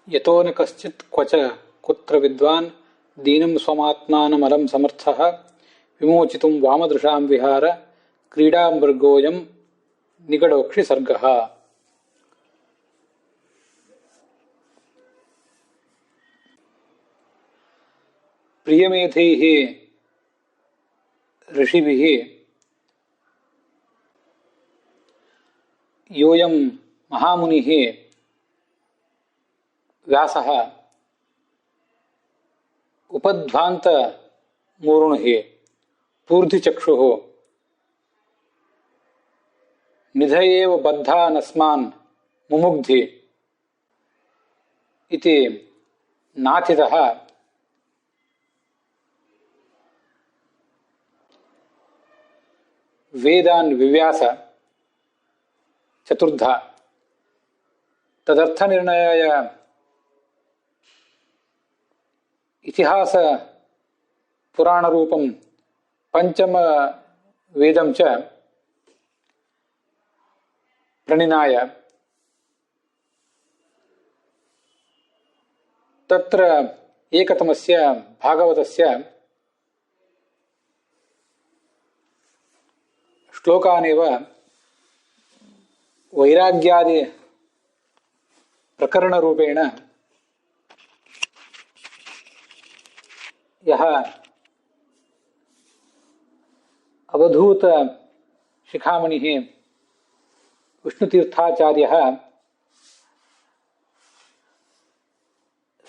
यतो न कश्चित् क्वच कुत्र विद्वान् दीनं स्वमात्मानमलं समर्थः विमोचितुं वामदृशां विहार क्रीडामृगोऽयं निगडोक्षि सर्गः। प्रियमेधैः ऋषिभिः योऽयं महामुनिः व्यासः उपध्वान्तमूर्णुः पूर्धिचक्षुः निधयेव बद्धानस्मान् मुमुग्धि इति नाथितः वेदान् विव्यास चतुर्धा तदर्थनिर्णयाय इतिहास पुराणरूपं पंचम वेदं च प्रणिनाय तत्र एकतमस्य भागवतस्य श्लोकानेव वैराग्यादि प्रकरणरूपेण यः अवधूत शिखामणिः विष्णुतीर्थाचार्यः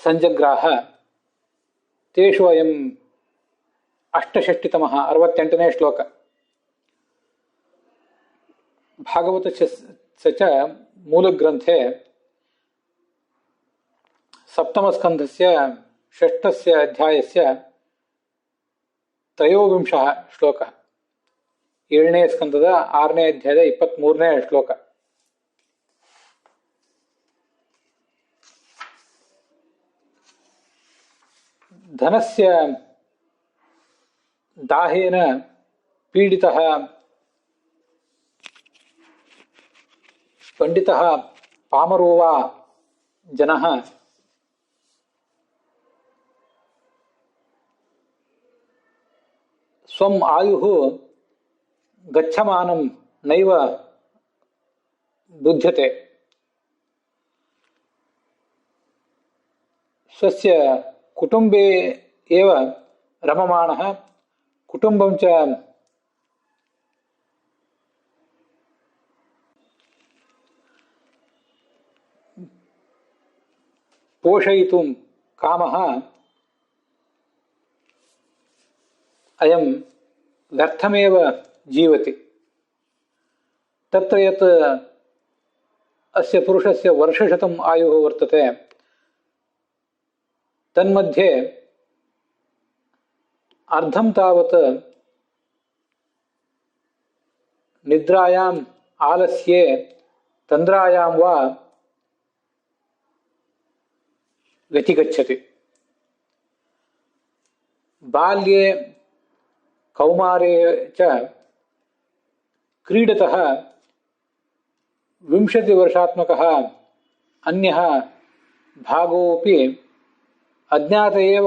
संजग्राह तेषु अयम् 68तमः 68ನೇ श्लोक भागवतस्य च मूलग्रन्थे सप्तमस्कन्धस्य षष्ठस्य अध्यायस्य त्रयोविंशः श्लोकः 7ನೇ ಸ್ಕಂದದ 6ನೇ ಅಧ್ಯಾಯದ 23ನೇ ಶ್ಲೋಕ धनस्य दाहेन पीडितः पंडितः पामरो वा जनः स्वम् आयुः गच्छमानं नैव बुध्यते। स्वस्य कुटुम्बे एव रममाणः कुटुम्बं च पोषयितुं कामः अयं व्यर्थमेव जीवति। तत्र यत् अस्य पुरुषस्य वर्षशतम् आयुः वर्तते तन्मध्ये अर्धं तावत् निद्रायाम् आलस्ये तन्द्रायां वा व्यतिगच्छति। बाल्ये कौमारे च क्रीडतः 20 वर्षात्मकः अन्यः भागोऽपि अज्ञात एव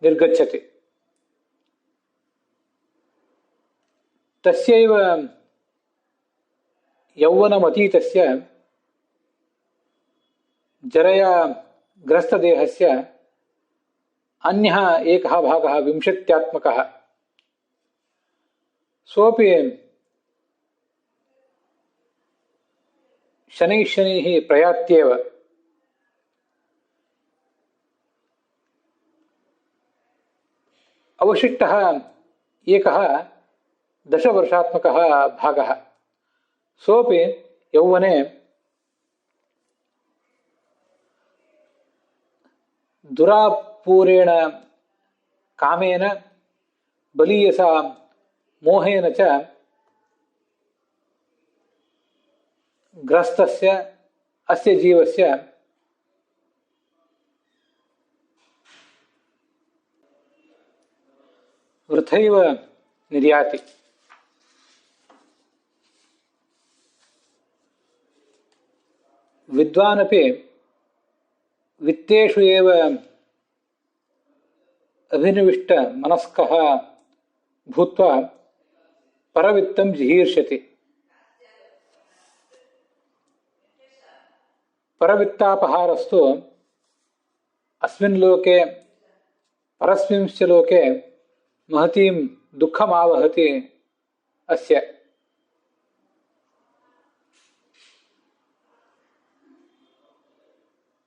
निर्गच्छति। तस्यैव यौवनमतीतस्य जरया ग्रस्तदेहस्य अन्यः एकः भागः 20त्यात्मकः सोऽपि शनैः शनैः प्रयात्येव अवशिष्टः एकः 10 वर्षात्मकः भागः सोऽपि यौवने दुरापूरेण कामेन बलीयसा मोहेन च ग्रस्तस्य अस्य जीवस्य वृथैव निर्याति। ವಿದ್ವಾನಪಿ ವಿತ್ತೇಷು ಏವ ಅಭಿನಿವಿಷ್ಟ ಮನಸ್ಕಃ ಭೂತ್ವಾ ಪರವಿತ್ತಂ ಜಿಹೀರ್ಷತಿ. ಪರವಿತ್ತಾಪಹಾರಸ್ತು ಅಸ್ಮಿನ್ ಲೋಕೆ ಪರಸ್ಮಿಂಶ್ಚ ಲೋಕೆ ಮಹತೀಂ ದುಃಖಮಾವಹತಿ ಅಸ್ಯ.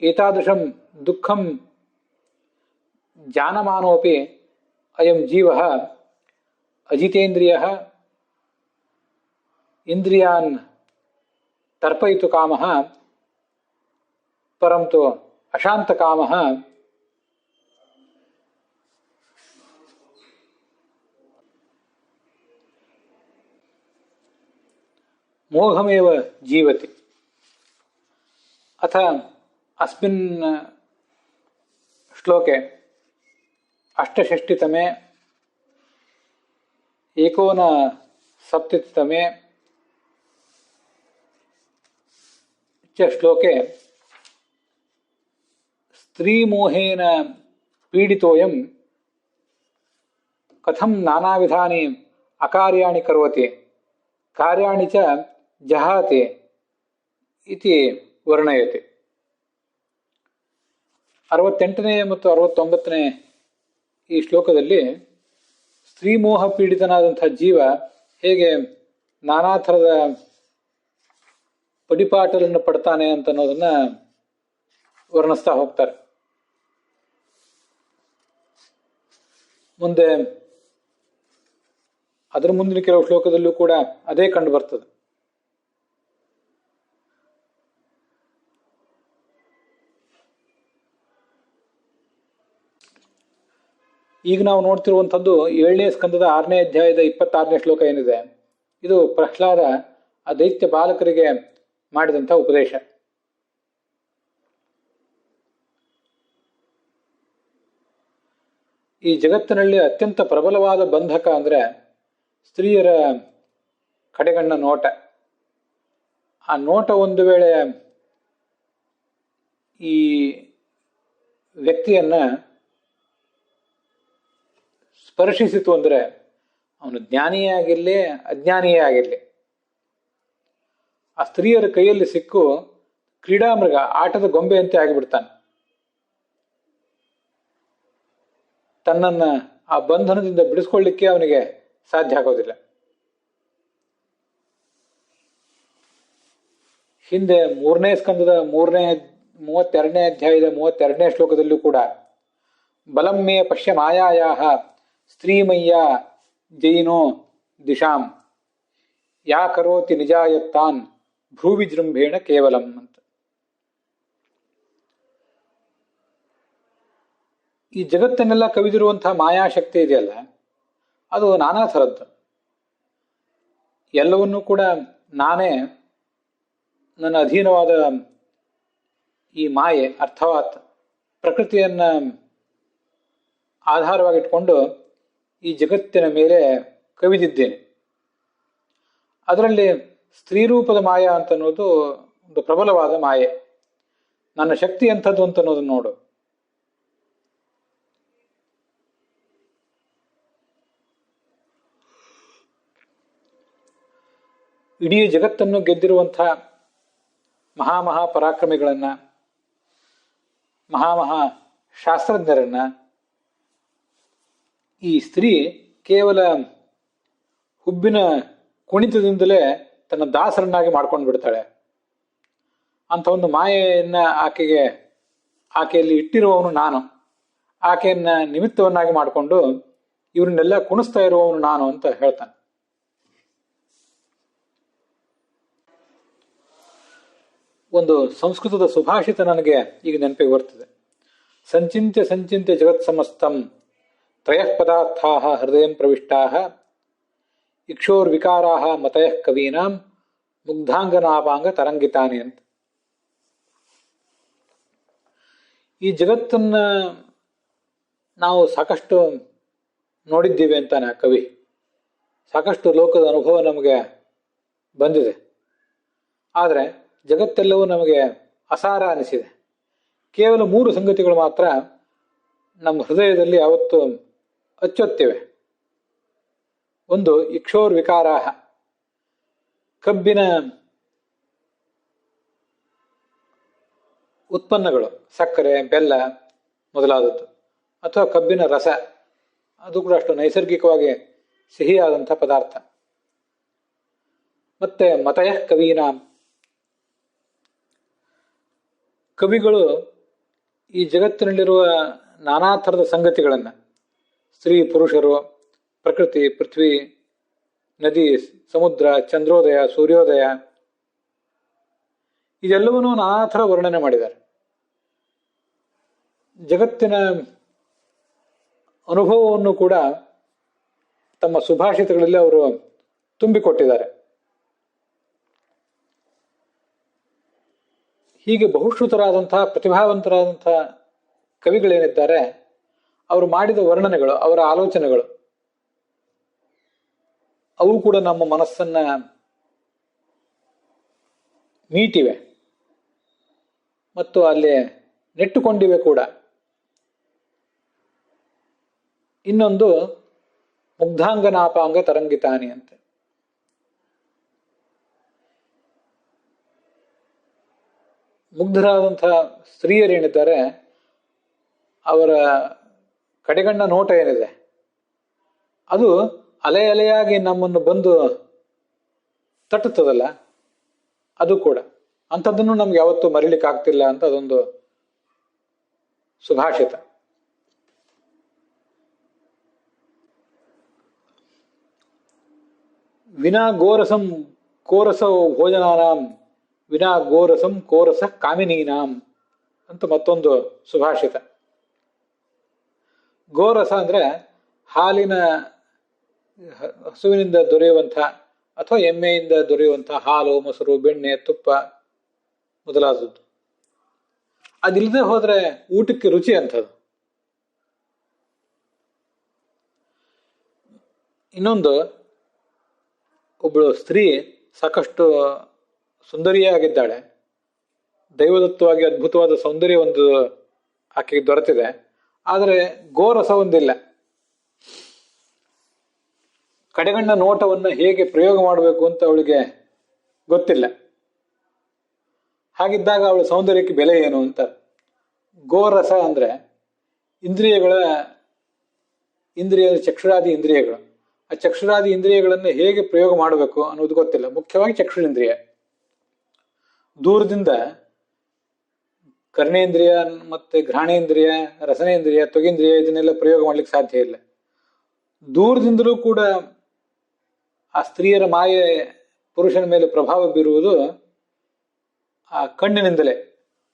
ಏತಾದೃಶಂ ದುಃಖಂ ಜಾನಮಾನೋಪಿ ಅಯಂ ಜೀವಃ ಅಜಿತೇಂದ್ರಿಯಃ ಇಂದ್ರಿಯಾನ್ ತರ್ಪಯಿತು ಕಾಮಃ ಪರಂತು ಅಶಾಂತಕಾಮಃ ಮೋಹಮೇವ ಜೀವತಿ. ಅಥ ಅಸ್ಮಿನ್ ಶ್ಲೋಕೆ ಅಷ್ಟಷಷ್ಟಿತಮೆ ಏಕೋನಸಪ್ತತಿತಮೆ ಚ ಶ್ಲೋಕೆ ಸ್ತ್ರೀಮೋಹೇನ ಪೀಡಿತೋಯಂ ಕಥಂ ನಾನಾವಿಧಾನಿ ಅಕಾರ್ಯಾಣಿ ಕರೋತಿ ಕಾರ್ಯಾಣಿ ಚ ಜಹಾತಿ ಇತಿ ವರ್ಣಯತಿ. 68ನೇ ಮತ್ತು 69ನೇ ಈ ಶ್ಲೋಕದಲ್ಲಿ ಸ್ತ್ರೀಮೋಹ ಪೀಡಿತನಾದಂಥ ಜೀವ ಹೇಗೆ ನಾನಾ ಥರದ ಪಡಿಪಾಟಲನ್ನು ಪಡ್ತಾನೆ ಅಂತ ಅನ್ನೋದನ್ನ ವರ್ಣಿಸ್ತಾ ಹೋಗ್ತಾರೆ. ಮುಂದೆ ಅದರ ಮುಂದಿನ ಕೆಲವು ಶ್ಲೋಕದಲ್ಲೂ ಕೂಡ ಅದೇ ಕಂಡು ಬರ್ತದೆ. ಈಗ ನಾವು ನೋಡ್ತಿರುವಂಥದ್ದು 7ನೇ ಸ್ಕಂದದ 6ನೇ ಅಧ್ಯಾಯದ 26ನೇ ಶ್ಲೋಕ ಏನಿದೆ, ಇದು ಪ್ರಹ್ಲಾದ ಆ ದೈತ್ಯ ಬಾಲಕರಿಗೆ ಮಾಡಿದಂಥ ಉಪದೇಶ. ಈ ಜಗತ್ತಿನಲ್ಲಿ ಅತ್ಯಂತ ಪ್ರಬಲವಾದ ಬಂಧಕ ಅಂದರೆ ಸ್ತ್ರೀಯರ ಕಡೆಗಣ್ಣ ನೋಟ. ಆ ನೋಟ ಒಂದು ವೇಳೆ ಈ ವ್ಯಕ್ತಿಯನ್ನ ಸ್ಪರ್ಶಿಸಿತು ಅಂದರೆ ಅವನು ಜ್ಞಾನಿಯೇ ಆಗಿರಲಿ ಅಜ್ಞಾನಿಯೇ ಆಗಿರಲಿ, ಆ ಸ್ತ್ರೀಯರ ಕೈಯಲ್ಲಿ ಸಿಕ್ಕು ಕ್ರೀಡಾಮೃಗ, ಆಟದ ಗೊಂಬೆಯಂತೆ ಆಗಿಬಿಡ್ತಾನೆ. ತನ್ನನ್ನ ಆ ಬಂಧನದಿಂದ ಬಿಡಿಸ್ಕೊಳ್ಳಿಕ್ಕೆ ಅವನಿಗೆ ಸಾಧ್ಯ ಆಗೋದಿಲ್ಲ. ಹಿಂದೆ 3ನೇ ಸ್ಕಂದದ 32ನೇ ಅಧ್ಯಾಯದ 32ನೇ ಶ್ಲೋಕದಲ್ಲೂ ಕೂಡ ಬಲಮ್ಮೇ ಪಶ್ಯ ಮಾಯಾಯಾಹ ಸ್ತ್ರೀಮಯ್ಯ ಜೈನೋ ದಿಶಾಂ ಯಾ ಕರೋತಿ ನಿಜಾಯತ್ತಾನ್ ಭ್ರೂವಿಜೃಂಭೇಣ ಕೇವಲಂ ಅಂತ. ಈ ಜಗತ್ತನ್ನೆಲ್ಲ ಕವಿದಿರುವಂತಹ ಮಾಯಾಶಕ್ತಿ ಇದೆಯಲ್ಲ, ಅದು ನಾನಾ ಥರದ್ದು. ಎಲ್ಲವನ್ನೂ ಕೂಡ ನಾನೇ ನನ್ನ ಅಧೀನವಾದ ಈ ಮಾಯೆ ಅರ್ಥಾತ್ ಪ್ರಕೃತಿಯನ್ನ ಆಧಾರವಾಗಿಟ್ಕೊಂಡು ಈ ಜಗತ್ತಿನ ಮೇಲೆ ಕವಿದಿದ್ದೇನೆ. ಅದರಲ್ಲಿ ಸ್ತ್ರೀರೂಪದ ಮಾಯ ಅಂತ ಅನ್ನೋದು ಒಂದು ಪ್ರಬಲವಾದ ಮಾಯೆ. ನನ್ನ ಶಕ್ತಿ ಎಂಥದ್ದು ಅಂತ ಅನ್ನೋದನ್ನು ನೋಡು. ಇಡೀ ಜಗತ್ತನ್ನು ಗೆದ್ದಿರುವಂಥ ಮಹಾಮಹಾ ಪರಾಕ್ರಮಿಗಳನ್ನ, ಮಹಾಮಹಾ ಶಾಸ್ತ್ರಜ್ಞರನ್ನ ಈ ಸ್ತ್ರೀ ಕೇವಲ ಹುಬ್ಬಿನ ಕುಣಿತದಿಂದಲೇ ತನ್ನ ದಾಸರನ್ನಾಗಿ ಮಾಡ್ಕೊಂಡು ಬಿಡ್ತಾಳೆ. ಅಂತ ಒಂದು ಮಾಯೆಯನ್ನ ಆಕೆಯಲ್ಲಿ ಇಟ್ಟಿರುವವನು ನಾನು, ಆಕೆಯನ್ನ ನಿಮಿತ್ತವನ್ನಾಗಿ ಮಾಡಿಕೊಂಡು ಇವರನ್ನೆಲ್ಲ ಕುಣಿಸ್ತಾ ಇರುವವನು ನಾನು ಅಂತ ಹೇಳ್ತಾನೆ. ಒಂದು ಸಂಸ್ಕೃತದ ಸುಭಾಷಿತ ನನಗೆ ಈಗ ನೆನಪಿಗೆ ಬರ್ತದೆ. ಸಂಚಿಂತ್ಯ ಸಂಚಿಂತ್ಯ ಜಗತ್ ಸಮಸ್ತಂ ತ್ರಯಃ ಪದಾರ್ಥಾ ಹೃದಯ ಪ್ರವಿಷ್ಟಾ ಇಕ್ಷೋರ್ವಿಕಾರಾ ಮತಯಃ ಕವೀನಾಂ ಮುಗ್ಧಾಂಗನಾಪಾಂಗ ತರಂಗಿತಾನಿ ಅಂತ. ಈ ಜಗತ್ತನ್ನ ನಾವು ಸಾಕಷ್ಟು ನೋಡಿದ್ದೀವಿ ಅಂತಾನೆ ಕವಿ. ಸಾಕಷ್ಟು ಲೋಕದ ಅನುಭವ ನಮಗೆ ಬಂದಿದೆ. ಆದರೆ ಜಗತ್ತೆಲ್ಲವೂ ನಮಗೆ ಅಸಾರ ಅನಿಸಿದೆ. ಕೇವಲ 3 ಸಂಗತಿಗಳು ಮಾತ್ರ ನಮ್ಮ ಹೃದಯದಲ್ಲಿ ಯಾವತ್ತು ಅಚ್ಚೊತ್ತಿವೆ. ಒಂದು, ಇಕ್ಷೋರ್ ವಿಕಾರಾಹ, ಕಬ್ಬಿನ ಉತ್ಪನ್ನಗಳು, ಸಕ್ಕರೆ, ಬೆಲ್ಲ ಮೊದಲಾದದ್ದು, ಅಥವಾ ಕಬ್ಬಿನ ರಸ, ಅದು ಕೂಡ ಅಷ್ಟು ನೈಸರ್ಗಿಕವಾಗಿ ಸಿಹಿಯಾದಂಥ ಪದಾರ್ಥ. ಮತ್ತೆ ಮತಯ ಕವೀನಾಂ, ಕವಿಗಳು ಈ ಜಗತ್ತಿನಲ್ಲಿರುವ ನಾನಾ ಥರದ ಸಂಗತಿಗಳನ್ನು, ಸ್ತ್ರೀ ಪುರುಷರು, ಪ್ರಕೃತಿ, ಪೃಥ್ವಿ, ನದಿ, ಸಮುದ್ರ, ಚಂದ್ರೋದಯ, ಸೂರ್ಯೋದಯ, ಇದೆಲ್ಲವನ್ನೂ ನಾನಾ ಥರ ವರ್ಣನೆ ಮಾಡಿದ್ದಾರೆ. ಜಗತ್ತಿನ ಅನುಭವವನ್ನು ಕೂಡ ತಮ್ಮ ಸುಭಾಷಿತಗಳಲ್ಲಿ ಅವರು ತುಂಬಿಕೊಟ್ಟಿದ್ದಾರೆ. ಹೀಗೆ ಬಹುಶ್ರುತರಾದಂತಹ ಪ್ರತಿಭಾವಂತರಾದಂತಹ ಕವಿಗಳೇನಿದ್ದಾರೆ, ಅವರು ಮಾಡಿದ ವರ್ಣನೆಗಳು, ಅವರ ಆಲೋಚನೆಗಳು, ಅವು ಕೂಡ ನಮ್ಮ ಮನಸ್ಸನ್ನ ಮೀಟಿವೆ ಮತ್ತು ಅಲ್ಲಿ ನೆಟ್ಟುಕೊಂಡಿವೆ ಕೂಡ. ಇನ್ನೊಂದು ಮುಗ್ಧಾಂಗನಾಪಾಂಗ ತರಂಗಿತಾನಿ ಅಂತೆ. ಮುಗ್ಧರಾದಂತಹ ಸ್ತ್ರೀಯರೇನಿದ್ದಾರೆ, ಅವರ ಕಡೆಗಣ್ಣ ನೋಟ ಏನಿದೆ, ಅದು ಅಲೆ ಅಲೆಯಾಗಿ ನಮ್ಮನ್ನು ಬಂದು ತಟ್ಟುತ್ತದಲ್ಲ, ಅದು ಕೂಡ ಅಂಥದ್ದನ್ನು ನಮ್ಗೆ ಯಾವತ್ತೂ ಮರಿಲಿಕ್ಕೆ ಆಗ್ತಿಲ್ಲ ಅಂತ ಅದೊಂದು ಸುಭಾಷಿತ. ವಿನಾ ಗೋರಸಂ ಕೋರಸ ಭೋಜನಾನಾಂ ವಿನಾ ಗೋರಸಂ ಕೋರಸ ಕಾಮಿನೀನಾಂ ಅಂತ ಮತ್ತೊಂದು ಸುಭಾಷಿತ. ಗೋರಸ ಅಂದ್ರೆ ಹಾಲಿನ, ಹಸುವಿನಿಂದ ದೊರೆಯುವಂಥ ಅಥವಾ ಎಮ್ಮೆಯಿಂದ ದೊರೆಯುವಂಥ ಹಾಲು, ಮೊಸರು, ಬೆಣ್ಣೆ, ತುಪ್ಪ ಮೊದಲಾದದ್ದು. ಅದಿಲ್ಲದೆ ಹೋದ್ರೆ ಊಟಕ್ಕೆ ರುಚಿ ಅಂಥದ್ದು. ಇನ್ನೊಂದು, ಒಬ್ಬಳು ಸ್ತ್ರೀ ಸಾಕಷ್ಟು ಸುಂದರಿಯಾಗಿದ್ದಾಳೆ, ದೈವದತ್ತವಾಗಿ ಅದ್ಭುತವಾದ ಸೌಂದರ್ಯ ಒಂದು ಆಕೆಗೆ ದೊರೆತಿದೆ, ಆದರೆ ಗೋರಸ ಒಂದಿಲ್ಲ. ಕಡೆಗಣ್ಣ ನೋಟವನ್ನು ಹೇಗೆ ಪ್ರಯೋಗ ಮಾಡಬೇಕು ಅಂತ ಅವಳಿಗೆ ಗೊತ್ತಿಲ್ಲ. ಹಾಗಿದ್ದಾಗ ಅವಳ ಸೌಂದರ್ಯಕ್ಕೆ ಬೆಲೆ ಏನು ಅಂತ. ಗೋರಸ ಅಂದ್ರೆ ಇಂದ್ರಿಯ ಚಕ್ಷುರಾದಿ ಇಂದ್ರಿಯಗಳು. ಆ ಚಕ್ಷುರಾದಿ ಇಂದ್ರಿಯಗಳನ್ನು ಹೇಗೆ ಪ್ರಯೋಗ ಮಾಡಬೇಕು ಅನ್ನೋದು ಗೊತ್ತಿಲ್ಲ. ಮುಖ್ಯವಾಗಿ ಚಕ್ಷುರೇಂದ್ರಿಯ. ದೂರದಿಂದ ಕರ್ಣೇಂದ್ರಿಯ ಮತ್ತೆ ಘ್ರಾಣೇಂದ್ರಿಯ, ರಸನೇಂದ್ರಿಯ, ತ್ವಗೇಂದ್ರಿಯ ಇದನ್ನೆಲ್ಲ ಪ್ರಯೋಗ ಮಾಡ್ಲಿಕ್ಕೆ ಸಾಧ್ಯ ಇಲ್ಲ. ದೂರದಿಂದಲೂ ಕೂಡ ಆ ಸ್ತ್ರೀಯರ ಮಾಯೆ ಪುರುಷನ ಮೇಲೆ ಪ್ರಭಾವ ಬೀರುವುದು ಆ ಕಣ್ಣಿನಿಂದಲೇ.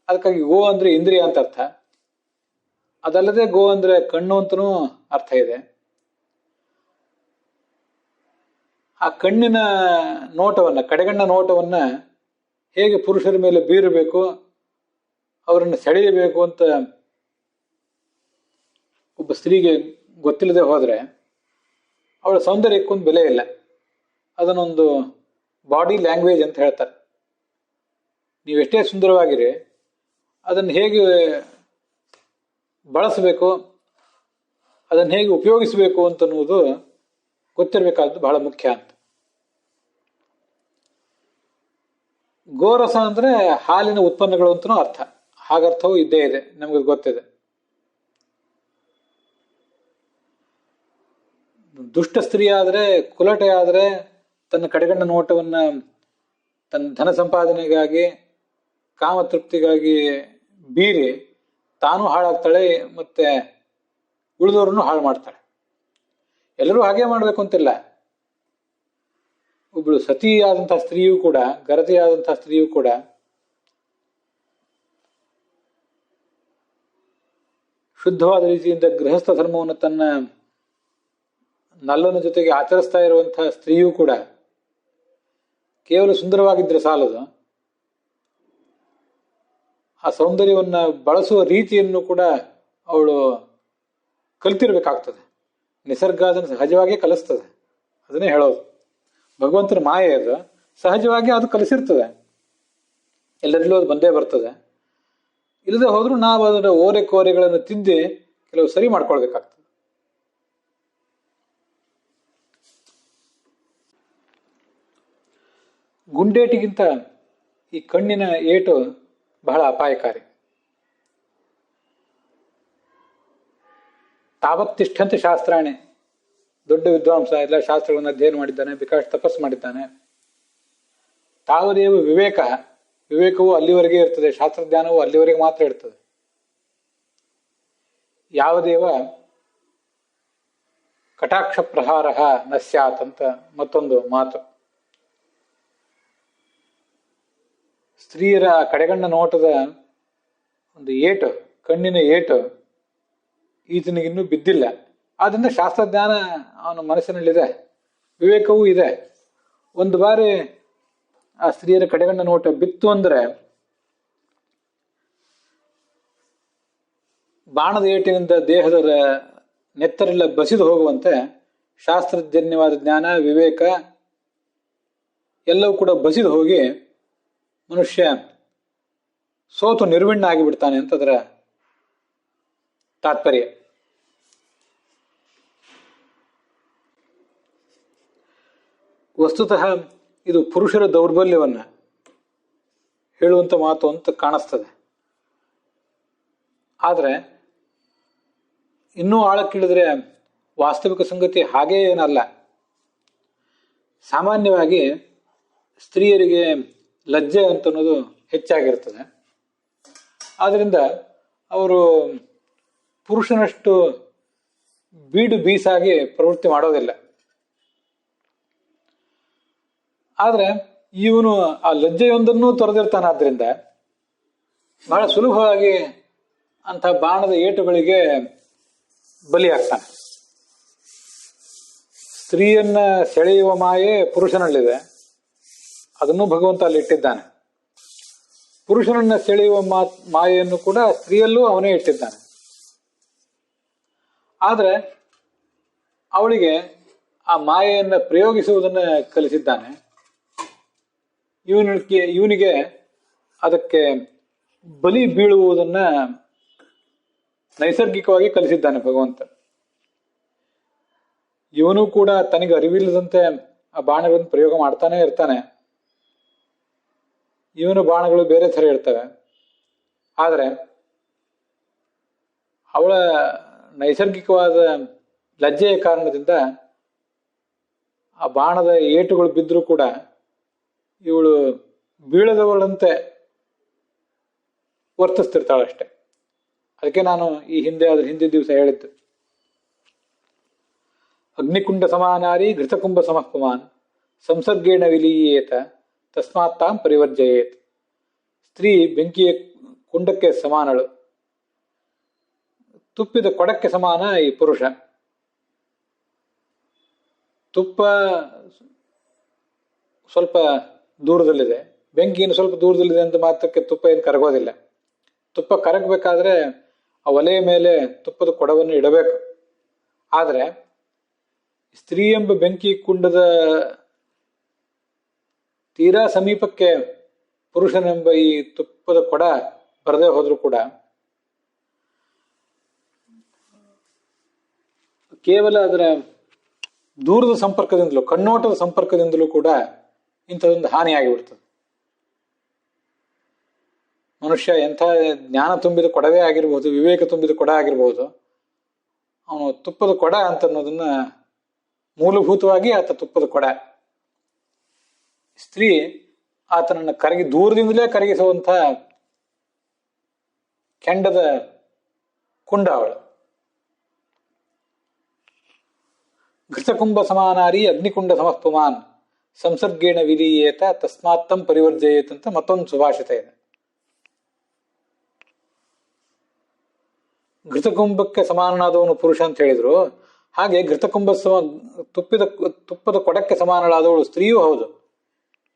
ಅದಕ್ಕಾಗಿ ಗೋ ಅಂದ್ರೆ ಇಂದ್ರಿಯ ಅಂತ ಅರ್ಥ. ಅದಲ್ಲದೆ ಗೋ ಅಂದ್ರೆ ಕಣ್ಣು ಅಂತನೂ ಅರ್ಥ ಇದೆ. ಆ ಕಣ್ಣಿನ ನೋಟವನ್ನ, ಕಡೆಗಣ್ಣ ನೋಟವನ್ನ ಹೇಗೆ ಪುರುಷರ ಮೇಲೆ ಬೀರಬೇಕು, ಅವರನ್ನು ಸೆಳೆಯಬೇಕು ಅಂತ ಒಬ್ಬ ಸ್ತ್ರೀಗೆ ಗೊತ್ತಿಲ್ಲದೆ ಹೋದ್ರೆ ಅವಳ ಸೌಂದರ್ಯಕ್ಕೊಂದು ಬೆಲೆ ಇಲ್ಲ. ಅದನ್ನೊಂದು ಬಾಡಿ ಲ್ಯಾಂಗ್ವೇಜ್ ಅಂತ ಹೇಳ್ತಾರೆ. ನೀವೆಷ್ಟೇ ಸುಂದರವಾಗಿರಿ, ಅದನ್ನು ಹೇಗೆ ಬಳಸಬೇಕು, ಅದನ್ನು ಹೇಗೆ ಉಪಯೋಗಿಸಬೇಕು ಅಂತನ್ನುವುದು ಗೊತ್ತಿರಬೇಕಾದ್ದು ಬಹಳ ಮುಖ್ಯ ಅಂತ. ಗೋರಸ ಅಂದ್ರೆ ಹಾಲಿನ ಉತ್ಪನ್ನಗಳು ಅಂತನೂ ಅರ್ಥ. ಹಾಗರ್ಥವೂ ಇದ್ದೇ ಇದೆ, ನಮ್ಗೆ ಗೊತ್ತಿದೆ. ದುಷ್ಟ ಸ್ತ್ರೀ ಆದ್ರೆ, ಕುಲಟೆ ಆದ್ರೆ ತನ್ನ ಕಡೆಗಣ್ಣ ನೋಟವನ್ನ ತನ್ನ ಧನ ಸಂಪಾದನೆಗಾಗಿ, ಕಾಮ ತೃಪ್ತಿಗಾಗಿ ಬೀರಿ ತಾನು ಹಾಳಾಗ್ತಾಳೆ, ಮತ್ತೆ ಉಳಿದವರನ್ನು ಹಾಳು ಮಾಡ್ತಾಳೆ. ಎಲ್ಲರೂ ಹಾಗೆ ಮಾಡ್ಬೇಕು ಅಂತಿಲ್ಲ. ಒಬ್ಬಳು ಸತಿಯಾದಂತಹ ಸ್ತ್ರೀಯೂ ಕೂಡ, ಗರತಿಯಾದಂತಹ ಸ್ತ್ರೀಯೂ ಕೂಡ ಶುದ್ಧವಾದ ರೀತಿಯಿಂದ ಗೃಹಸ್ಥ ಧರ್ಮವನ್ನು ತನ್ನ ನಲ್ಲನ ಜೊತೆಗೆ ಆಚರಿಸ್ತಾ ಇರುವಂತಹ ಸ್ತ್ರೀಯೂ ಕೂಡ ಕೇವಲ ಸುಂದರವಾಗಿದ್ರೆ ಸಾಲದು, ಆ ಸೌಂದರ್ಯವನ್ನ ಬಳಸುವ ರೀತಿಯನ್ನು ಕೂಡ ಅವಳು ಕಲಿತಿರ್ಬೇಕಾಗ್ತದೆ. ನಿಸರ್ಗ ಅದನ್ನು ಸಹಜವಾಗಿ ಕಲಿಸ್ತದೆ. ಅದನ್ನೇ ಹೇಳೋದು, ಭಗವಂತನ ಮಾಯೆ ಅದು. ಸಹಜವಾಗಿ ಅದು ಕಲಿಸಿರ್ತದೆ, ಎಲ್ಲರಿಗೂ ಅದು ಬಂದೇ ಬರ್ತದೆ. ಇಲ್ಲದೆ ಹೋದ್ರೂ ನಾವು ಅದರ ಓರೆ ಕೋರೆಗಳನ್ನು ತಿದ್ದಿ ಕೆಲವು ಸರಿ ಮಾಡ್ಕೊಳ್ಬೇಕಾಗ್ತದೆ. ಗುಂಡೇಟಿಗಿಂತ ಈ ಕಣ್ಣಿನ ಏಟು ಬಹಳ ಅಪಾಯಕಾರಿ. ತಾವತ್ತಿಷ್ಠಂತೆ ಶಾಸ್ತ್ರಾಣಿ, ದೊಡ್ಡ ವಿದ್ವಾಂಸ, ಎಲ್ಲ ಶಾಸ್ತ್ರಗಳನ್ನು ಅಧ್ಯಯನ ಮಾಡಿದ್ದಾನೆ, ಬೇಕಾಷ್ಟು ತಪಸ್ಸು ಮಾಡಿದ್ದಾನೆ. ತಾವದೇವ ವಿವೇಕ, ವಿವೇಕವು ಅಲ್ಲಿವರೆಗೆ ಇರ್ತದೆ, ಶಾಸ್ತ್ರಜ್ಞಾನವು ಅಲ್ಲಿವರೆಗೆ ಮಾತ್ರ ಇರ್ತದೆ. ಯಾವದೇವ ಕಟಾಕ್ಷ ಪ್ರಹಾರ ನ ಸ್ಯಾತ್ ಅಂತ ಮತ್ತೊಂದು ಮಾತು. ಸ್ತ್ರೀಯರ ಕಡೆಗಣ್ಣ ನೋಟದ ಒಂದು ಏಟು, ಕಣ್ಣಿನ ಏಟು ಈತನಿಗಿನ್ನೂ ಬಿದ್ದಿಲ್ಲ. ಆದ್ರಿಂದ ಶಾಸ್ತ್ರಜ್ಞಾನ ಅವನ ಮನಸ್ಸಿನಲ್ಲಿದೆ, ವಿವೇಕವೂ ಇದೆ. ಒಂದು ಬಾರಿ ಆ ಸ್ತ್ರೀಯರ ಕಡೆಗಣ್ಣ ನೋಟ ಬಿತ್ತು ಅಂದ್ರೆ ಬಾಣದ ಏಟಿನಿಂದ ದೇಹದ ನೆತ್ತರೆಲ್ಲ ಬಸಿದು ಹೋಗುವಂತೆ ಶಾಸ್ತ್ರಜನ್ಯವಾದ ಜ್ಞಾನ, ವಿವೇಕ ಎಲ್ಲವೂ ಕೂಡ ಬಸಿದು ಹೋಗಿ ಮನುಷ್ಯ ಸೋತು ನಿರ್ವಿಣ್ಣ ಆಗಿಬಿಡ್ತಾನೆ ಅಂತ ಅದರ ತಾತ್ಪರ್ಯ. ವಸ್ತುತಃ ಇದು ಪುರುಷರ ದೌರ್ಬಲ್ಯವನ್ನ ಹೇಳುವಂತ ಮಾತು ಅಂತ ಕಾಣಿಸ್ತದೆ. ಆದ್ರೆ ಇನ್ನೂ ಆಳಕ್ಕಿಳಿದ್ರೆ ವಾಸ್ತವಿಕ ಸಂಗತಿ ಹಾಗೇ ಏನಲ್ಲ. ಸಾಮಾನ್ಯವಾಗಿ ಸ್ತ್ರೀಯರಿಗೆ ಲಜ್ಜೆ ಅಂತ ಅನ್ನೋದು ಹೆಚ್ಚಾಗಿರ್ತದೆ. ಆದ್ರಿಂದ ಅವರು ಪುರುಷನಷ್ಟು ಬೀಡು ಬೀಸಾಗಿ ಪ್ರವೃತ್ತಿ ಮಾಡೋದಿಲ್ಲ. ಆದ್ರೆ ಇವನು ಆ ಲಜ್ಜೆಯೊಂದನ್ನು ತೊರೆದಿರ್ತಾನಾದ್ರಿಂದ ಬಹಳ ಸುಲಭವಾಗಿ ಅಂಥ ಬಾಣದ ಏಟುಗಳಿಗೆ ಬಲಿಯಾಗ್ತಾನೆ. ಸ್ತ್ರೀಯನ್ನ ಸೆಳೆಯುವ ಮಾಯೆ ಪುರುಷನಲ್ಲಿದೆ, ಅದನ್ನು ಭಗವಂತ ಅಲ್ಲಿ ಇಟ್ಟಿದ್ದಾನೆ. ಪುರುಷನನ್ನ ಸೆಳೆಯುವ ಮಾಯೆಯನ್ನು ಕೂಡ ಸ್ತ್ರೀಯಲ್ಲೂ ಅವನೇ ಇಟ್ಟಿದ್ದಾನೆ. ಆದ್ರೆ ಅವಳಿಗೆ ಆ ಮಾಯೆಯನ್ನ ಪ್ರಯೋಗಿಸುವುದನ್ನ ಕಲಿಸಿದ್ದಾನೆ. ಇವನಿಗೆ ಅದಕ್ಕೆ ಬಲಿ ಬೀಳುವುದನ್ನ ನೈಸರ್ಗಿಕವಾಗಿ ಕಲಿಸಿದ್ದಾನೆ ಭಗವಂತ. ಇವನು ಕೂಡ ತನಗೆ ಅರಿವಿಲ್ಲದಂತೆ ಆ ಬಾಣಗಳನ್ನು ಪ್ರಯೋಗ ಮಾಡ್ತಾನೆ ಇರ್ತಾನೆ. ಇವನು ಬಾಣಗಳು ಬೇರೆ ಥರ ಇರ್ತವೆ. ಆದ್ರೆ ಅವಳ ನೈಸರ್ಗಿಕವಾದ ಲಜ್ಜೆಯ ಕಾರಣದಿಂದ ಆ ಬಾಣದ ಏಟುಗಳು ಬಿದ್ದರೂ ಕೂಡ ಇವಳು ಬೀಳದವಳಂತೆ ವರ್ತಿಸ್ತಿರ್ತಾಳಷ್ಟೆ. ಅದಕ್ಕೆ ನಾನು ಈ ಹಿಂದಿನ ದಿವಸ ಹೇಳಿದ್ದು, ಅಗ್ನಿಕುಂಡ ಸಮಾನಾರಿ ಘೃತಕುಂಭ ಸಮಃಪುಮಾನ್ ಸಂಸರ್ಗೇಣ ವಿಲೀಯೇತ ತಸ್ಮಾತ್ ತಾಂ ಪರಿವರ್ಜಯೇತ್. ಸ್ತ್ರೀ ಬೆಂಕಿಯ ಕುಂಡಕ್ಕೆ ಸಮಾನಳು, ತುಪ್ಪಿದ ಕೊಡಕ್ಕೆ ಸಮಾನ ಈ ಪುರುಷ. ತುಪ್ಪ ಸ್ವಲ್ಪ ದೂರದಲ್ಲಿದೆ, ಬೆಂಕಿಯನ್ನು ಸ್ವಲ್ಪ ದೂರದಲ್ಲಿದೆ ಅಂತ ಮಾತ್ರಕ್ಕೆ ತುಪ್ಪ ಏನು ಕರಗೋದಿಲ್ಲ. ತುಪ್ಪ ಕರಗಬೇಕಾದ್ರೆ ಆ ಒಲೆಯ ಮೇಲೆ ತುಪ್ಪದ ಕೊಡವನ್ನು ಇಡಬೇಕು. ಆದ್ರೆ ಸ್ತ್ರೀ ಎಂಬ ಬೆಂಕಿ ಕುಂಡದ ತೀರಾ ಸಮೀಪಕ್ಕೆ ಪುರುಷನೆಂಬ ಈ ತುಪ್ಪದ ಕೊಡ ಬರದೇ ಹೋದ್ರೂ ಕೂಡ ಕೇವಲ ಅದರ ದೂರದ ಸಂಪರ್ಕದಿಂದಲೂ, ಕಣ್ಣೋಟದ ಸಂಪರ್ಕದಿಂದಲೂ ಕೂಡ ಇಂಥದೊಂದು ಹಾನಿಯಾಗಿಬಿಡ್ತದೆ. ಮನುಷ್ಯ ಎಂಥ ಜ್ಞಾನ ತುಂಬಿದ ಕೊಡವೇ ಆಗಿರ್ಬೋದು, ವಿವೇಕ ತುಂಬಿದ ಕೊಡ ಆಗಿರ್ಬೋದು, ಅವನು ತುಪ್ಪದ ಕೊಡ ಅಂತ ಅನ್ನೋದನ್ನ ಮೂಲಭೂತವಾಗಿ ಆತ ತುಪ್ಪದ ಕೊಡ. ಸ್ತ್ರೀ ಆತನನ್ನು ದೂರದಿಂದಲೇ ಕರಗಿಸುವಂಥ ಕೆಂಡದ ಕುಂಡ ಅವಳು. ಘೃತಕುಂಭ ಸಮಾನಾರಿ ಅಗ್ನಿಕುಂಡ ಸಮಃಪುಮಾನ್ ಸಂಸರ್ಗೇಣ ವಿಲೀಯೇತ ತಸ್ಮಾತ್ತಂ ಪರಿವರ್ಜಯೇತ್ ಅಂತ ಮತ್ತೊಂದು ಸುಭಾಷಿತ ಇದೆ. ಘೃತಕುಂಭಕ್ಕೆ ಸಮಾನನಾದವನು ಪುರುಷ ಅಂತ ಹೇಳಿದ್ರು, ಹಾಗೆ ಘೃತಕುಂಭ ತುಪ್ಪದ ಕೊಡಕ್ಕೆ ಸಮಾನಳಾದವಳು ಸ್ತ್ರೀಯೂ ಹೌದು,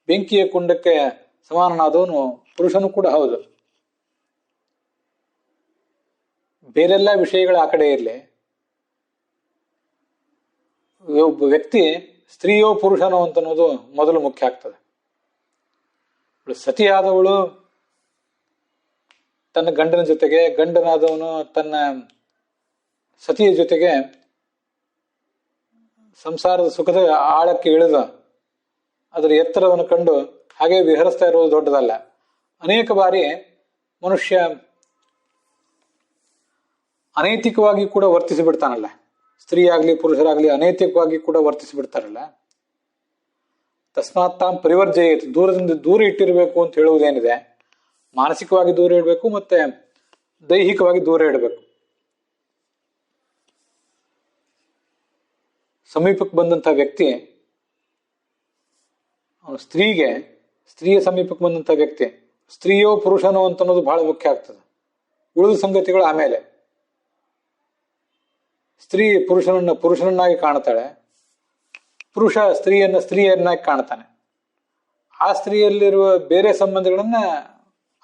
ಬೆಂಕಿಯ ಕುಂಡಕ್ಕೆ ಸಮಾನನಾದವನು ಪುರುಷನೂ ಕೂಡ ಹೌದು. ಬೇರೆಲ್ಲ ವಿಷಯಗಳ ಆ ಕಡೆ ಇರಲಿ, ಒಬ್ಬ ವ್ಯಕ್ತಿ ಸ್ತ್ರೀಯೋ ಪುರುಷನೋ ಅಂತ ಅನ್ನೋದು ಮೊದಲು ಮುಖ್ಯ ಆಗ್ತದೆ. ಸತಿಯಾದವಳು ತನ್ನ ಗಂಡನ ಜೊತೆಗೆ, ಗಂಡನಾದವನು ತನ್ನ ಸತಿಯ ಜೊತೆಗೆ ಸಂಸಾರದ ಸುಖದ ಆಳಕ್ಕೆ ಇಳಿದ ಅದರ ಎತ್ತರವನ್ನು ಕಂಡು ಹಾಗೆ ವಿಹರಿಸ್ತಾ ಇರುವುದು ದೊಡ್ಡದಲ್ಲ. ಅನೇಕ ಬಾರಿ ಮನುಷ್ಯ ಅನೈತಿಕವಾಗಿ ಕೂಡ ವರ್ತಿಸಿ ಬಿಡ್ತಾನಲ್ಲ, ಸ್ತ್ರೀ ಆಗ್ಲಿ ಪುರುಷರಾಗ್ಲಿ ಅನೈತಿಕವಾಗಿ ಕೂಡ ವರ್ತಿಸಿ ಬಿಡ್ತಾರಲ್ಲ. ತಸ್ಮಾತ್ ತಾಂ ಪರಿವರ್ಜಯೇತ್, ದೂರದಿಂದ ದೂರ ಇಟ್ಟಿರಬೇಕು ಅಂತ ಹೇಳುವುದೇನಿದೆ, ಮಾನಸಿಕವಾಗಿ ದೂರ ಇಡಬೇಕು ಮತ್ತೆ ದೈಹಿಕವಾಗಿ ದೂರ ಇಡಬೇಕು. ಸಮೀಪಕ್ಕೆ ಬಂದಂಥ ವ್ಯಕ್ತಿ ಅವನು ಸ್ತ್ರೀಯ ಸಮೀಪಕ್ಕೆ ಬಂದಂಥ ವ್ಯಕ್ತಿ ಸ್ತ್ರೀಯೋ ಪುರುಷನೋ ಅಂತ ಅನ್ನೋದು ಬಹಳ ಮುಖ್ಯ ಆಗ್ತದೆ. ಉಳಿದ ಸಂಗತಿಗಳು ಆಮೇಲೆ. ಸ್ತ್ರೀ ಪುರುಷನನ್ನಾಗಿ ಕಾಣ್ತಾಳೆ, ಪುರುಷ ಸ್ತ್ರೀಯನ್ನಾಗಿ ಕಾಣ್ತಾನೆ. ಆ ಸ್ತ್ರೀಯಲ್ಲಿರುವ ಬೇರೆ ಸಂಬಂಧಗಳನ್ನ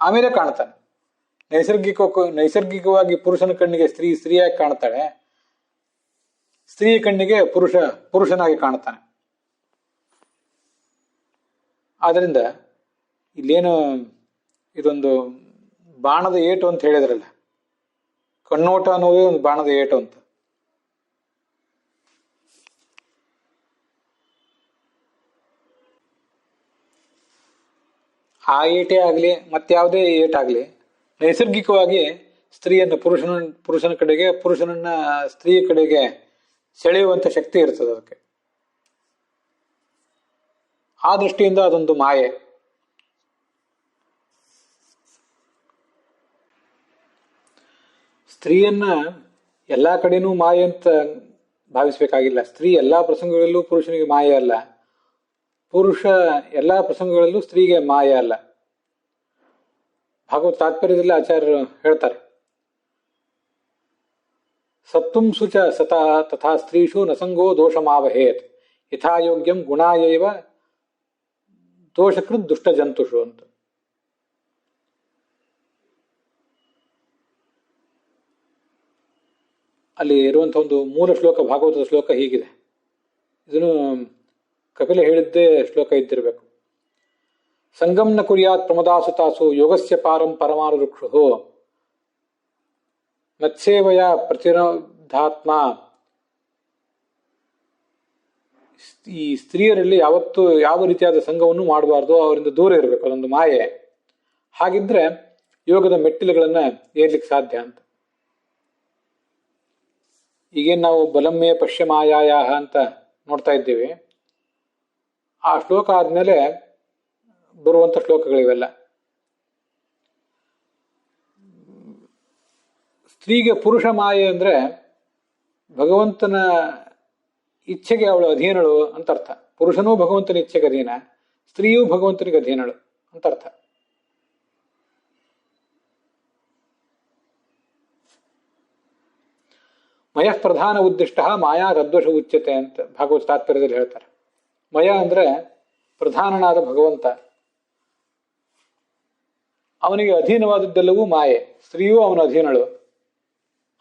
ಆಮೇಲೆ ಕಾಣ್ತಾನೆ. ನೈಸರ್ಗಿಕವಾಗಿ ಪುರುಷನ ಕಣ್ಣಿಗೆ ಸ್ತ್ರೀಯಾಗಿ ಕಾಣ್ತಾಳೆ, ಸ್ತ್ರೀಯ ಕಣ್ಣಿಗೆ ಪುರುಷನಾಗಿ ಕಾಣ್ತಾನೆ. ಆದ್ರಿಂದ ಇಲ್ಲೇನು ಇದೊಂದು ಬಾಣದ ಏಟು ಅಂತ ಹೇಳಿದ್ರಲ್ಲ, ಕಣ್ಣೋಟ ಅನ್ನೋದೇ ಒಂದು ಬಾಣದ ಏಟು ಅಂತ. ಆ ಏಟೇ ಆಗ್ಲಿ ಮತ್ಯಾವುದೇ ಏಟಾಗ್ಲಿ ನೈಸರ್ಗಿಕವಾಗಿ ಸ್ತ್ರೀಯನ್ನು ಪುರುಷನ ಕಡೆಗೆ, ಪುರುಷನನ್ನ ಸ್ತ್ರೀಯ ಕಡೆಗೆ ಸೆಳೆಯುವಂತ ಶಕ್ತಿ ಇರ್ತದೆ ಅದಕ್ಕೆ. ಆ ದೃಷ್ಟಿಯಿಂದ ಅದೊಂದು ಮಾಯೆ. ಸ್ತ್ರೀಯನ್ನ ಎಲ್ಲಾ ಕಡೆನೂ ಮಾಯೆ ಅಂತ ಭಾವಿಸ್ಬೇಕಾಗಿಲ್ಲ. ಸ್ತ್ರೀ ಎಲ್ಲಾ ಪ್ರಸಂಗಗಳಲ್ಲೂ ಪುರುಷನಿಗೆ ಮಾಯೆ ಅಲ್ಲ, ಪುರುಷ ಎಲ್ಲಾ ಪ್ರಸಂಗಗಳಲ್ಲೂ ಸ್ತ್ರೀಗೆ ಮಾಯೆ ಅಲ್ಲ. ಭಾಗವತ ತಾತ್ಪರ್ಯದಲ್ಲಿ ಆಚಾರ್ಯರು ಹೇಳ್ತಾರೆ, ಸತ್ತುಂ ಸುಚ ಸತಾ ತಥಾ ಸ್ತ್ರೀಷು ನಸಂಗೋ ದೋಷಮಾವಹೇತ್ ಯಥಾಯೋಗ್ಯಂ ಗುಣಾಯೈವ ದೋಷಕೃತ್ ದುಷ್ಟ ಜಂತುಷು ಅಂತ. ಅಲ್ಲಿ ಇರುವಂತಹ ಒಂದು ಮೂಲ ಶ್ಲೋಕ, ಭಾಗವತದ ಶ್ಲೋಕ ಹೀಗಿದೆ. ಇದನ್ನು ಕಪಿಲ ಹೇಳಿದ್ದೇ ಶ್ಲೋಕ ಇದ್ದಿರಬೇಕು. ಸಂಗಂ ನ ಕುರ್ಯಾತ್ ಪ್ರಮದಾಸುತಾಸು ಯೋಗಸ್ಯ ಪಾರಂ ಪರಮಾರು ರುಕ್ಷು ಮತ್ಸೇವಯ ಪ್ರತಿರೋಧಾತ್ಮ. ಈ ಸ್ತ್ರೀಯರಲ್ಲಿ ಯಾವತ್ತೂ ಯಾವ ರೀತಿಯಾದ ಸಂಘವನ್ನು ಮಾಡಬಾರ್ದು, ಅವರಿಂದ ದೂರ ಇರಬೇಕು, ಅದೊಂದು ಮಾಯೆ. ಹಾಗಿದ್ರೆ ಯೋಗದ ಮೆಟ್ಟಿಲುಗಳನ್ನ ಏರ್ಲಿಕ್ಕೆ ಸಾಧ್ಯ ಅಂತ. ಈಗೇನು ನಾವು ಬಲಮ್ಮೇ ಪಶ್ಯ ಮಾಯಾಯ ಅಂತ ನೋಡ್ತಾ ಇದ್ದೀವಿ, ಆ ಶ್ಲೋಕ ಆದ್ಮೇಲೆ ಬರುವಂತ ಶ್ಲೋಕಗಳಿವೆಲ್ಲ. ಸ್ತ್ರೀಗೆ ಪುರುಷ ಮಾಯೆ ಅಂದ್ರೆ ಭಗವಂತನ ಇಚ್ಛೆಗೆ ಅವಳು ಅಧೀನಳು ಅಂತ ಅರ್ಥ. ಪುರುಷನೂ ಭಗವಂತನ ಇಚ್ಛೆಗೆ ಅಧೀನ, ಸ್ತ್ರೀಯೂ ಭಗವಂತನಿಗೆ ಅಧೀನಳು ಅಂತ ಅರ್ಥ. ಮಯ ಪ್ರಧಾನ ಉದ್ದಿಷ್ಟ ಮಾಯಾ ತದ್ವಶ ಉಚ್ಯತೆ ಅಂತ ಭಾಗವತ ತಾತ್ಪರ್ಯದಲ್ಲಿ ಹೇಳ್ತಾರೆ. ಮಯ ಅಂದ್ರೆ ಪ್ರಧಾನನಾದ ಭಗವಂತ, ಅವನಿಗೆ ಅಧೀನವಾದದ್ದೆಲ್ಲವೂ ಮಾಯೆ. ಸ್ತ್ರೀಯೂ ಅವನ ಅಧೀನಳು,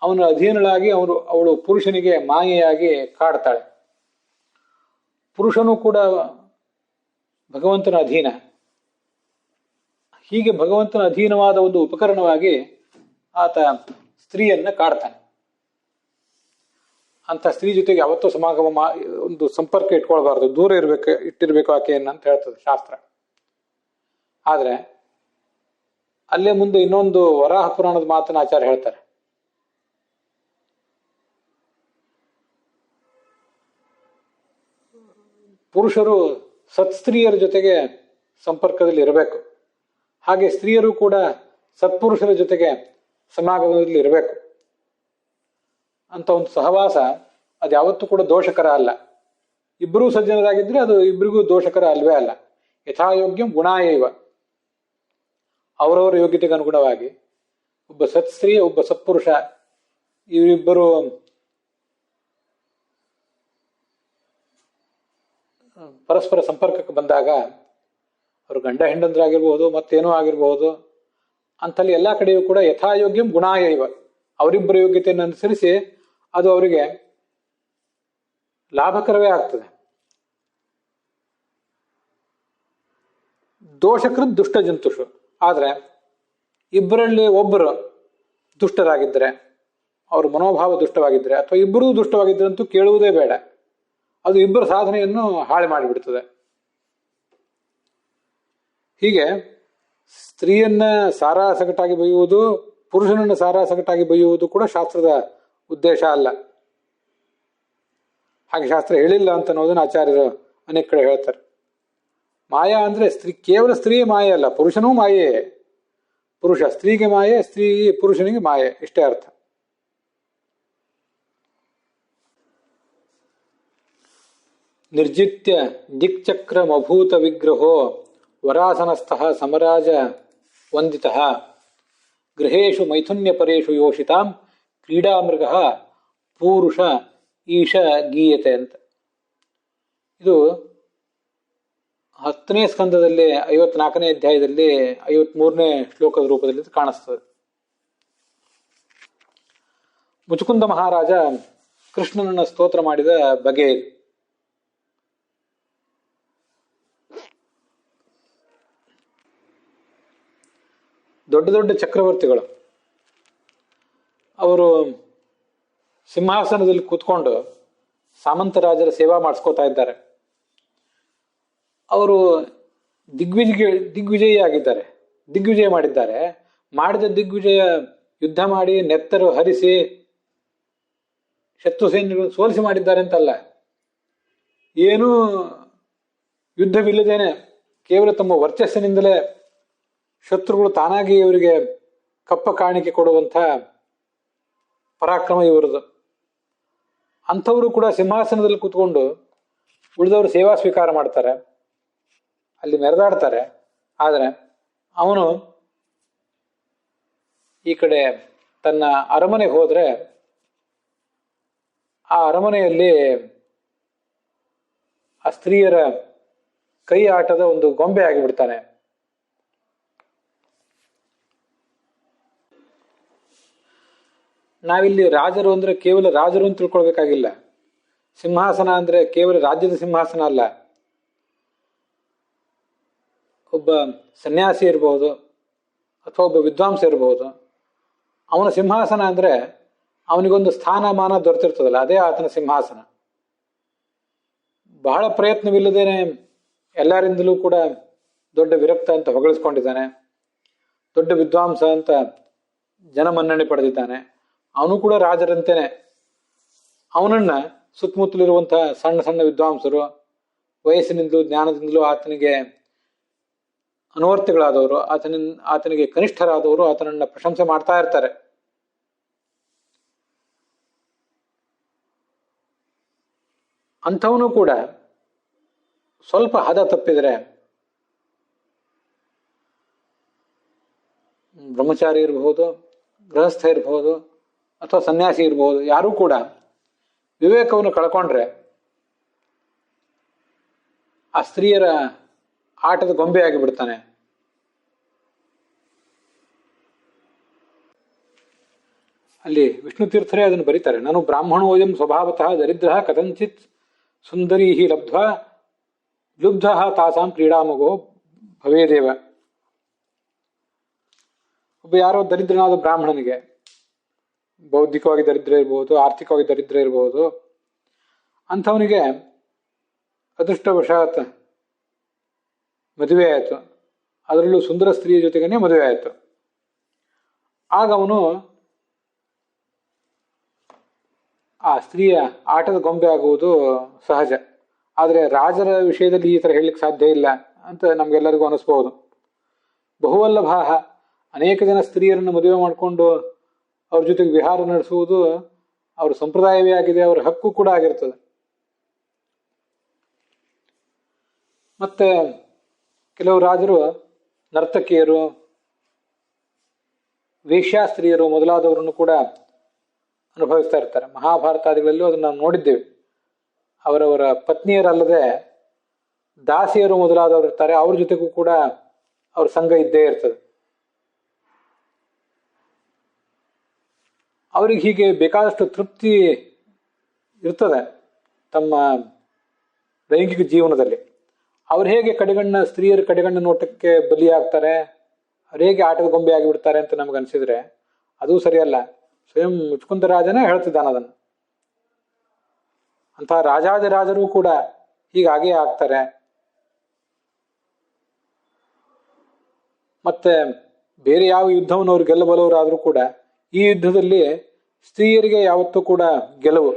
ಅವನ ಅಧೀನಳಾಗಿ ಅವಳು ಪುರುಷನಿಗೆ ಮಾಯೆಯಾಗಿ ಕಾಡ್ತಾಳೆ. ಪುರುಷನೂ ಕೂಡ ಭಗವಂತನ ಅಧೀನ. ಹೀಗೆ ಭಗವಂತನ ಅಧೀನವಾದ ಒಂದು ಉಪಕರಣವಾಗಿ ಆತ ಸ್ತ್ರೀಯನ್ನ ಕಾಡ್ತಾನೆ. ಅಂತ ಸ್ತ್ರೀ ಜೊತೆಗೆ ಯಾವತ್ತೂ ಒಂದು ಸಂಪರ್ಕ ಇಟ್ಕೊಳ್ಬಾರ್ದು, ದೂರ ಇಟ್ಟಿರ್ಬೇಕು ಆಕೆಯನ್ನ ಅಂತ ಹೇಳ್ತದೆ ಶಾಸ್ತ್ರ. ಆದ್ರೆ ಅಲ್ಲೇ ಮುಂದೆ ಇನ್ನೊಂದು ವರಾಹ ಪುರಾಣದ ಮಾತನ್ನ ಆಚಾರ್ಯ ಹೇಳ್ತಾರೆ. ಪುರುಷರು ಸತ್ಸ್ತ್ರೀಯರ ಜೊತೆಗೆ ಸಂಪರ್ಕದಲ್ಲಿ ಇರಬೇಕು, ಹಾಗೆ ಸ್ತ್ರೀಯರು ಕೂಡ ಸತ್ಪುರುಷರ ಜೊತೆಗೆ ಸಮಾಗಮದಲ್ಲಿ ಇರಬೇಕು ಅಂತ ಒಂದು ಸಹವಾಸ ಅದು ಯಾವತ್ತೂ ಕೂಡ ದೋಷಕರ ಅಲ್ಲ. ಇಬ್ಬರೂ ಸಜ್ಜನರಾಗಿದ್ರೆ ಅದು ಇಬ್ಬರಿಗೂ ದೋಷಕರ ಅಲ್ವೇ ಅಲ್ಲ. ಯಥಾಯೋಗ್ಯಂ ಗುಣಾಯೈವ, ಅವರವರ ಯೋಗ್ಯತೆಗೆ ಅನುಗುಣವಾಗಿ ಒಬ್ಬ ಸತ್ಸ್ತ್ರೀ ಒಬ್ಬ ಸತ್ಪುರುಷ ಇವರಿಬ್ಬರು ಪರಸ್ಪರ ಸಂಪರ್ಕಕ್ಕೆ ಬಂದಾಗ ಅವರು ಗಂಡ ಹೆಂಡಂದ್ರಾಗಿರ್ಬಹುದು ಮತ್ತೇನೋ ಆಗಿರಬಹುದು, ಅಂತಲ್ಲಿ ಎಲ್ಲಾ ಕಡೆಯೂ ಕೂಡ ಯಥಾಯೋಗ್ಯಂ ಗುಣಾಯೈವ, ಅವರಿಬ್ಬರ ಯೋಗ್ಯತೆಯನ್ನು ಅನುಸರಿಸಿ ಅದು ಅವರಿಗೆ ಲಾಭಕರವೇ ಆಗ್ತದೆ. ದೋಷಕೃತ್ ದುಷ್ಟ ಜಂತುಷು, ಆದ್ರೆ ಇಬ್ಬರಲ್ಲಿ ಒಬ್ಬರು ದುಷ್ಟರಾಗಿದ್ದರೆ, ಅವ್ರ ಮನೋಭಾವ ದುಷ್ಟವಾಗಿದ್ದರೆ, ಅಥವಾ ಇಬ್ಬರೂ ದುಷ್ಟವಾಗಿದ್ದರೆ ಅಂತೂ ಕೇಳುವುದೇ ಬೇಡ, ಅದು ಇಬ್ಬರ ಸಾಧನೆಯನ್ನು ಹಾಳು ಮಾಡಿಬಿಡ್ತದೆ. ಹೀಗೆ ಸ್ತ್ರೀಯನ್ನ ಸಾರಾಸಗಟಾಗಿ ಬೈಯುವುದು, ಪುರುಷನನ್ನು ಸಾರಾಸಗಟಾಗಿ ಬೈಯುವುದು ಕೂಡ ಶಾಸ್ತ್ರದ ಉದ್ದೇಶ ಅಲ್ಲ. ಹಾಗೆ ಶಾಸ್ತ್ರ ಹೇಳಿಲ್ಲ ಅಂತ ಅನ್ನೋದನ್ನು ಆಚಾರ್ಯರು ಅನೇಕ ಕಡೆ ಹೇಳ್ತಾರೆ. ಮಾಯಾ ಅಂದ್ರೆ ಸ್ತ್ರೀ, ಕೇವಲ ಸ್ತ್ರೀಯೇ ಮಾಯೆ ಅಲ್ಲ, ಪುರುಷನೂ ಮಾಯೆ. ಪುರುಷ ಸ್ತ್ರೀಗೆ ಮಾಯೆ, ಸ್ತ್ರೀ ಪುರುಷನಿಗೆ ಮಾಯೆ, ಇಷ್ಟೇ ಅರ್ಥ. ನಿರ್ಜಿತ್ಯ ದಿಕ್ಚಕ್ರಮಭೂತ ವಿಗ್ರಹೋ ವರಾಸನಸ್ಥಃ ಸಮರಾಜ ವಂದಿತಃ ಗೃಹೇಶು ಮೈಥುನ್ಯಪರೇಶು ಯೋಷಿತಾಂ ಕ್ರೀಡಾಮೃಗ ಪೂರುಷ ಈಶ ಗೀಯತೆ ಅಂತ. ಇದು 10ನೇ ಸ್ಕಂದದಲ್ಲಿ 54ನೇ ಅಧ್ಯಾಯದಲ್ಲಿ 53ನೇ ಶ್ಲೋಕದ ರೂಪದಲ್ಲಿ ಕಾಣಿಸ್ತದೆ. ಮುಚುಕುಂದ ಮಹಾರಾಜ ಕೃಷ್ಣನನ್ನು ಸ್ತೋತ್ರ ಮಾಡಿದ ಬಗೆ ಇದು. ದೊಡ್ಡ ದೊಡ್ಡ ಚಕ್ರವರ್ತಿಗಳು ಅವರು ಸಿಂಹಾಸನದಲ್ಲಿ ಕೂತ್ಕೊಂಡು ಸಾಮಂತರಾಜರ ಸೇವಾ ಮಾಡಿಸ್ಕೋತಾ ಇದ್ದಾರೆ. ಅವರು ದಿಗ್ವಿಜಯಿ ಆಗಿದ್ದಾರೆ, ದಿಗ್ವಿಜಯ ಮಾಡಿದ್ದಾರೆ. ಮಾಡಿದ ದಿಗ್ವಿಜಯ ಯುದ್ಧ ಮಾಡಿ ನೆತ್ತರು ಹರಿಸಿ ಶತ್ರು ಸೈನ್ಯಗಳನ್ನು ಸೋಲಿಸಿ ಮಾಡಿದ್ದಾರೆ ಅಂತಲ್ಲ, ಏನೂ ಯುದ್ಧವಿಲ್ಲದೇನೆ ಕೇವಲ ತಮ್ಮ ವರ್ಚಸ್ಸಿನಿಂದಲೇ ಶತ್ರುಗಳು ತಾನಾಗಿ ಇವರಿಗೆ ಕಪ್ಪ ಕಾಣಿಕೆ ಕೊಡುವಂಥ ಪರಾಕ್ರಮ ಇವರದು. ಅಂಥವರು ಕೂಡ ಸಿಂಹಾಸನದಲ್ಲಿ ಕೂತ್ಕೊಂಡು ಉಳಿದವರು ಸೇವಾ ಸ್ವೀಕಾರ ಮಾಡ್ತಾರೆ, ಅಲ್ಲಿ ಮೆರೆದಾಡ್ತಾರೆ. ಆದರೆ ಅವನು ಈ ಕಡೆ ತನ್ನ ಅರಮನೆಗೆ ಹೋದ್ರೆ ಆ ಅರಮನೆಯಲ್ಲಿ ಆ ಸ್ತ್ರೀಯರ ಕೈ ಆಟದ ಒಂದು ಗೊಂಬೆ ಆಗಿಬಿಡ್ತಾನೆ. ನಾವಿಲ್ಲಿ ರಾಜರು ಅಂದ್ರೆ ಕೇವಲ ರಾಜರು ಅಂತ ತಿಳ್ಕೊಳ್ಬೇಕಾಗಿಲ್ಲ. ಸಿಂಹಾಸನ ಅಂದ್ರೆ ಕೇವಲ ರಾಜ್ಯದ ಸಿಂಹಾಸನ ಅಲ್ಲ. ಒಬ್ಬ ಸನ್ಯಾಸಿ ಇರಬಹುದು ಅಥವಾ ಒಬ್ಬ ವಿದ್ವಾಂಸ ಇರಬಹುದು. ಅವನ ಸಿಂಹಾಸನ ಅಂದ್ರೆ ಅವನಿಗೊಂದು ಸ್ಥಾನಮಾನ ದೊರೆತಿರ್ತದಲ್ಲ, ಅದೇ ಆತನ ಸಿಂಹಾಸನ. ಬಹಳ ಪ್ರಯತ್ನವಿಲ್ಲದೇನೆ ಎಲ್ಲರಿಂದಲೂ ಕೂಡ ದೊಡ್ಡ ವಿರಕ್ತ ಅಂತ ಹೊಗಳಿಸ್ಕೊಂಡಿದ್ದಾನೆ, ದೊಡ್ಡ ವಿದ್ವಾಂಸ ಅಂತ ಜನಮನ್ನಣೆ ಪಡೆದಿದ್ದಾನೆ. ಅವನು ಕೂಡ ರಾಜರಂತೆನೆ. ಅವನನ್ನ ಸುತ್ತಮುತ್ತಲಿರುವಂತಹ ಸಣ್ಣ ಸಣ್ಣ ವಿದ್ವಾಂಸರು, ವಯಸ್ಸಿನಿಂದಲೂ ಜ್ಞಾನದಿಂದಲೂ ಆತನಿಗೆ ಅನುವರ್ತಿಗಳಾದವರು, ಆತನಿಗೆ ಕನಿಷ್ಠರಾದವರು ಆತನನ್ನ ಪ್ರಶಂಸೆ ಮಾಡ್ತಾ ಇರ್ತಾರೆ. ಅಂಥವನು ಕೂಡ ಸ್ವಲ್ಪ ಹದ ತಪ್ಪಿದರೆ, ಬ್ರಹ್ಮಚಾರಿ ಇರಬಹುದು, ಗೃಹಸ್ಥ ಇರಬಹುದು ಅಥವಾ ಸನ್ಯಾಸಿ ಇರಬಹುದು, ಯಾರೂ ಕೂಡ ವಿವೇಕವನ್ನು ಕಳ್ಕೊಂಡ್ರೆ ಆ ಸ್ತ್ರೀಯರ ಆಟದ ಗೊಂಬೆ ಆಗಿಬಿಡ್ತಾನೆ. ಅಲ್ಲಿ ವಿಷ್ಣು ತೀರ್ಥರೇ ಅದನ್ನು ಬರೀತಾರೆ. ನಾನು ಬ್ರಾಹ್ಮಣೋಯಂ ಸ್ವಭಾವತಃ ದರಿದ್ರ ಕಥಂಚಿತ್ ಸುಂದರೀ ಲಬ್ಧ್ವಾ ಲುಬ್ಧ ತಾಸಾಂ ಕ್ರೀಡಾಮಗೋ ಭವೇದೇವ. ಒಬ್ಬ ಯಾರೋ ದರಿದ್ರನಾದ ಬ್ರಾಹ್ಮಣನಿಗೆ ಬೌದ್ಧಿಕವಾಗಿ ದರಿದ್ರ ಇರಬಹುದು, ಆರ್ಥಿಕವಾಗಿ ದರಿದ್ರ ಇರಬಹುದು, ಅಂಥವನಿಗೆ ಅದೃಷ್ಟವಶಾತ್ ಮದುವೆ ಆಯಿತು. ಅದರಲ್ಲೂ ಸುಂದರ ಸ್ತ್ರೀಯ ಜೊತೆಗೇನೆ ಮದುವೆ ಆಯಿತು. ಆಗ ಅವನು ಆ ಸ್ತ್ರೀಯ ಆಟದ ಗೊಂಬೆ ಆಗುವುದು ಸಹಜ. ಆದರೆ ರಾಜರ ವಿಷಯದಲ್ಲಿ ಈ ಥರ ಹೇಳಲಿಕ್ಕೆ ಸಾಧ್ಯ ಇಲ್ಲ ಅಂತ ನಮ್ಗೆಲ್ಲರಿಗೂ ಅನಿಸ್ಬಹುದು. ಬಹುವಲ್ಲಭಾಹ, ಅನೇಕ ಜನ ಸ್ತ್ರೀಯರನ್ನು ಮದುವೆ ಮಾಡಿಕೊಂಡು ಅವ್ರ ಜೊತೆಗೆ ವಿಹಾರ ನಡೆಸುವುದು ಅವ್ರ ಸಂಪ್ರದಾಯವೇ ಆಗಿದೆ, ಅವರ ಹಕ್ಕು ಕೂಡ ಆಗಿರ್ತದೆ. ಮತ್ತೆ ಕೆಲವು ರಾಜರು ನರ್ತಕಿಯರು, ವೇಶ್ಯಾಸ್ತ್ರೀಯರು ಮೊದಲಾದವರನ್ನು ಕೂಡ ಅನುಭವಿಸ್ತಾ ಇರ್ತಾರೆ. ಮಹಾಭಾರತಾದಿಗಳಲ್ಲೂ ಅದನ್ನು ನಾವು ನೋಡಿದ್ದೇವೆ. ಅವರವರ ಪತ್ನಿಯರಲ್ಲದೆ ದಾಸಿಯರು ಮೊದಲಾದವರು ಇರ್ತಾರೆ, ಅವ್ರ ಜೊತೆಗೂ ಕೂಡ ಅವ್ರ ಸಂಘ ಇದ್ದೇ ಇರ್ತದೆ. ಅವ್ರಿಗೆ ಹೀಗೆ ಬೇಕಾದಷ್ಟು ತೃಪ್ತಿ ಇರ್ತದೆ ತಮ್ಮ ಲೈಂಗಿಕ ಜೀವನದಲ್ಲಿ. ಅವ್ರು ಹೇಗೆ ಸ್ತ್ರೀಯರ ಕಡೆಗಣ್ಣ ನೋಟಕ್ಕೆ ಬಲಿಯಾಗ್ತಾರೆ, ಅವ್ರು ಹೇಗೆ ಆಟದ ಗೊಂಬೆ ಆಗಿಬಿಡ್ತಾರೆ ಅಂತ ನಮ್ಗೆ ಅನ್ಸಿದ್ರೆ ಅದು ಸರಿಯಲ್ಲ. ಸ್ವಯಂ ಮುಚ್ಕುಂದರಾಜನೇ ಹೇಳ್ತಿದ್ದಾನೆ ಅದನ್ನು. ಅಂತಹ ರಾಜಾದಿರಾಜರು ಕೂಡ ಹೀಗಾಗೇ ಆಗ್ತಾರೆ. ಮತ್ತೆ ಬೇರೆ ಯಾವ ಯುದ್ಧವನ್ನು ಅವ್ರು ಗೆಲ್ಲಬಲ್ಲವರಾದರೂ ಕೂಡ ಈ ಯುದ್ಧದಲ್ಲಿ ಸ್ತ್ರೀಯರಿಗೆ ಯಾವತ್ತೂ ಕೂಡ ಗೆಲುವು.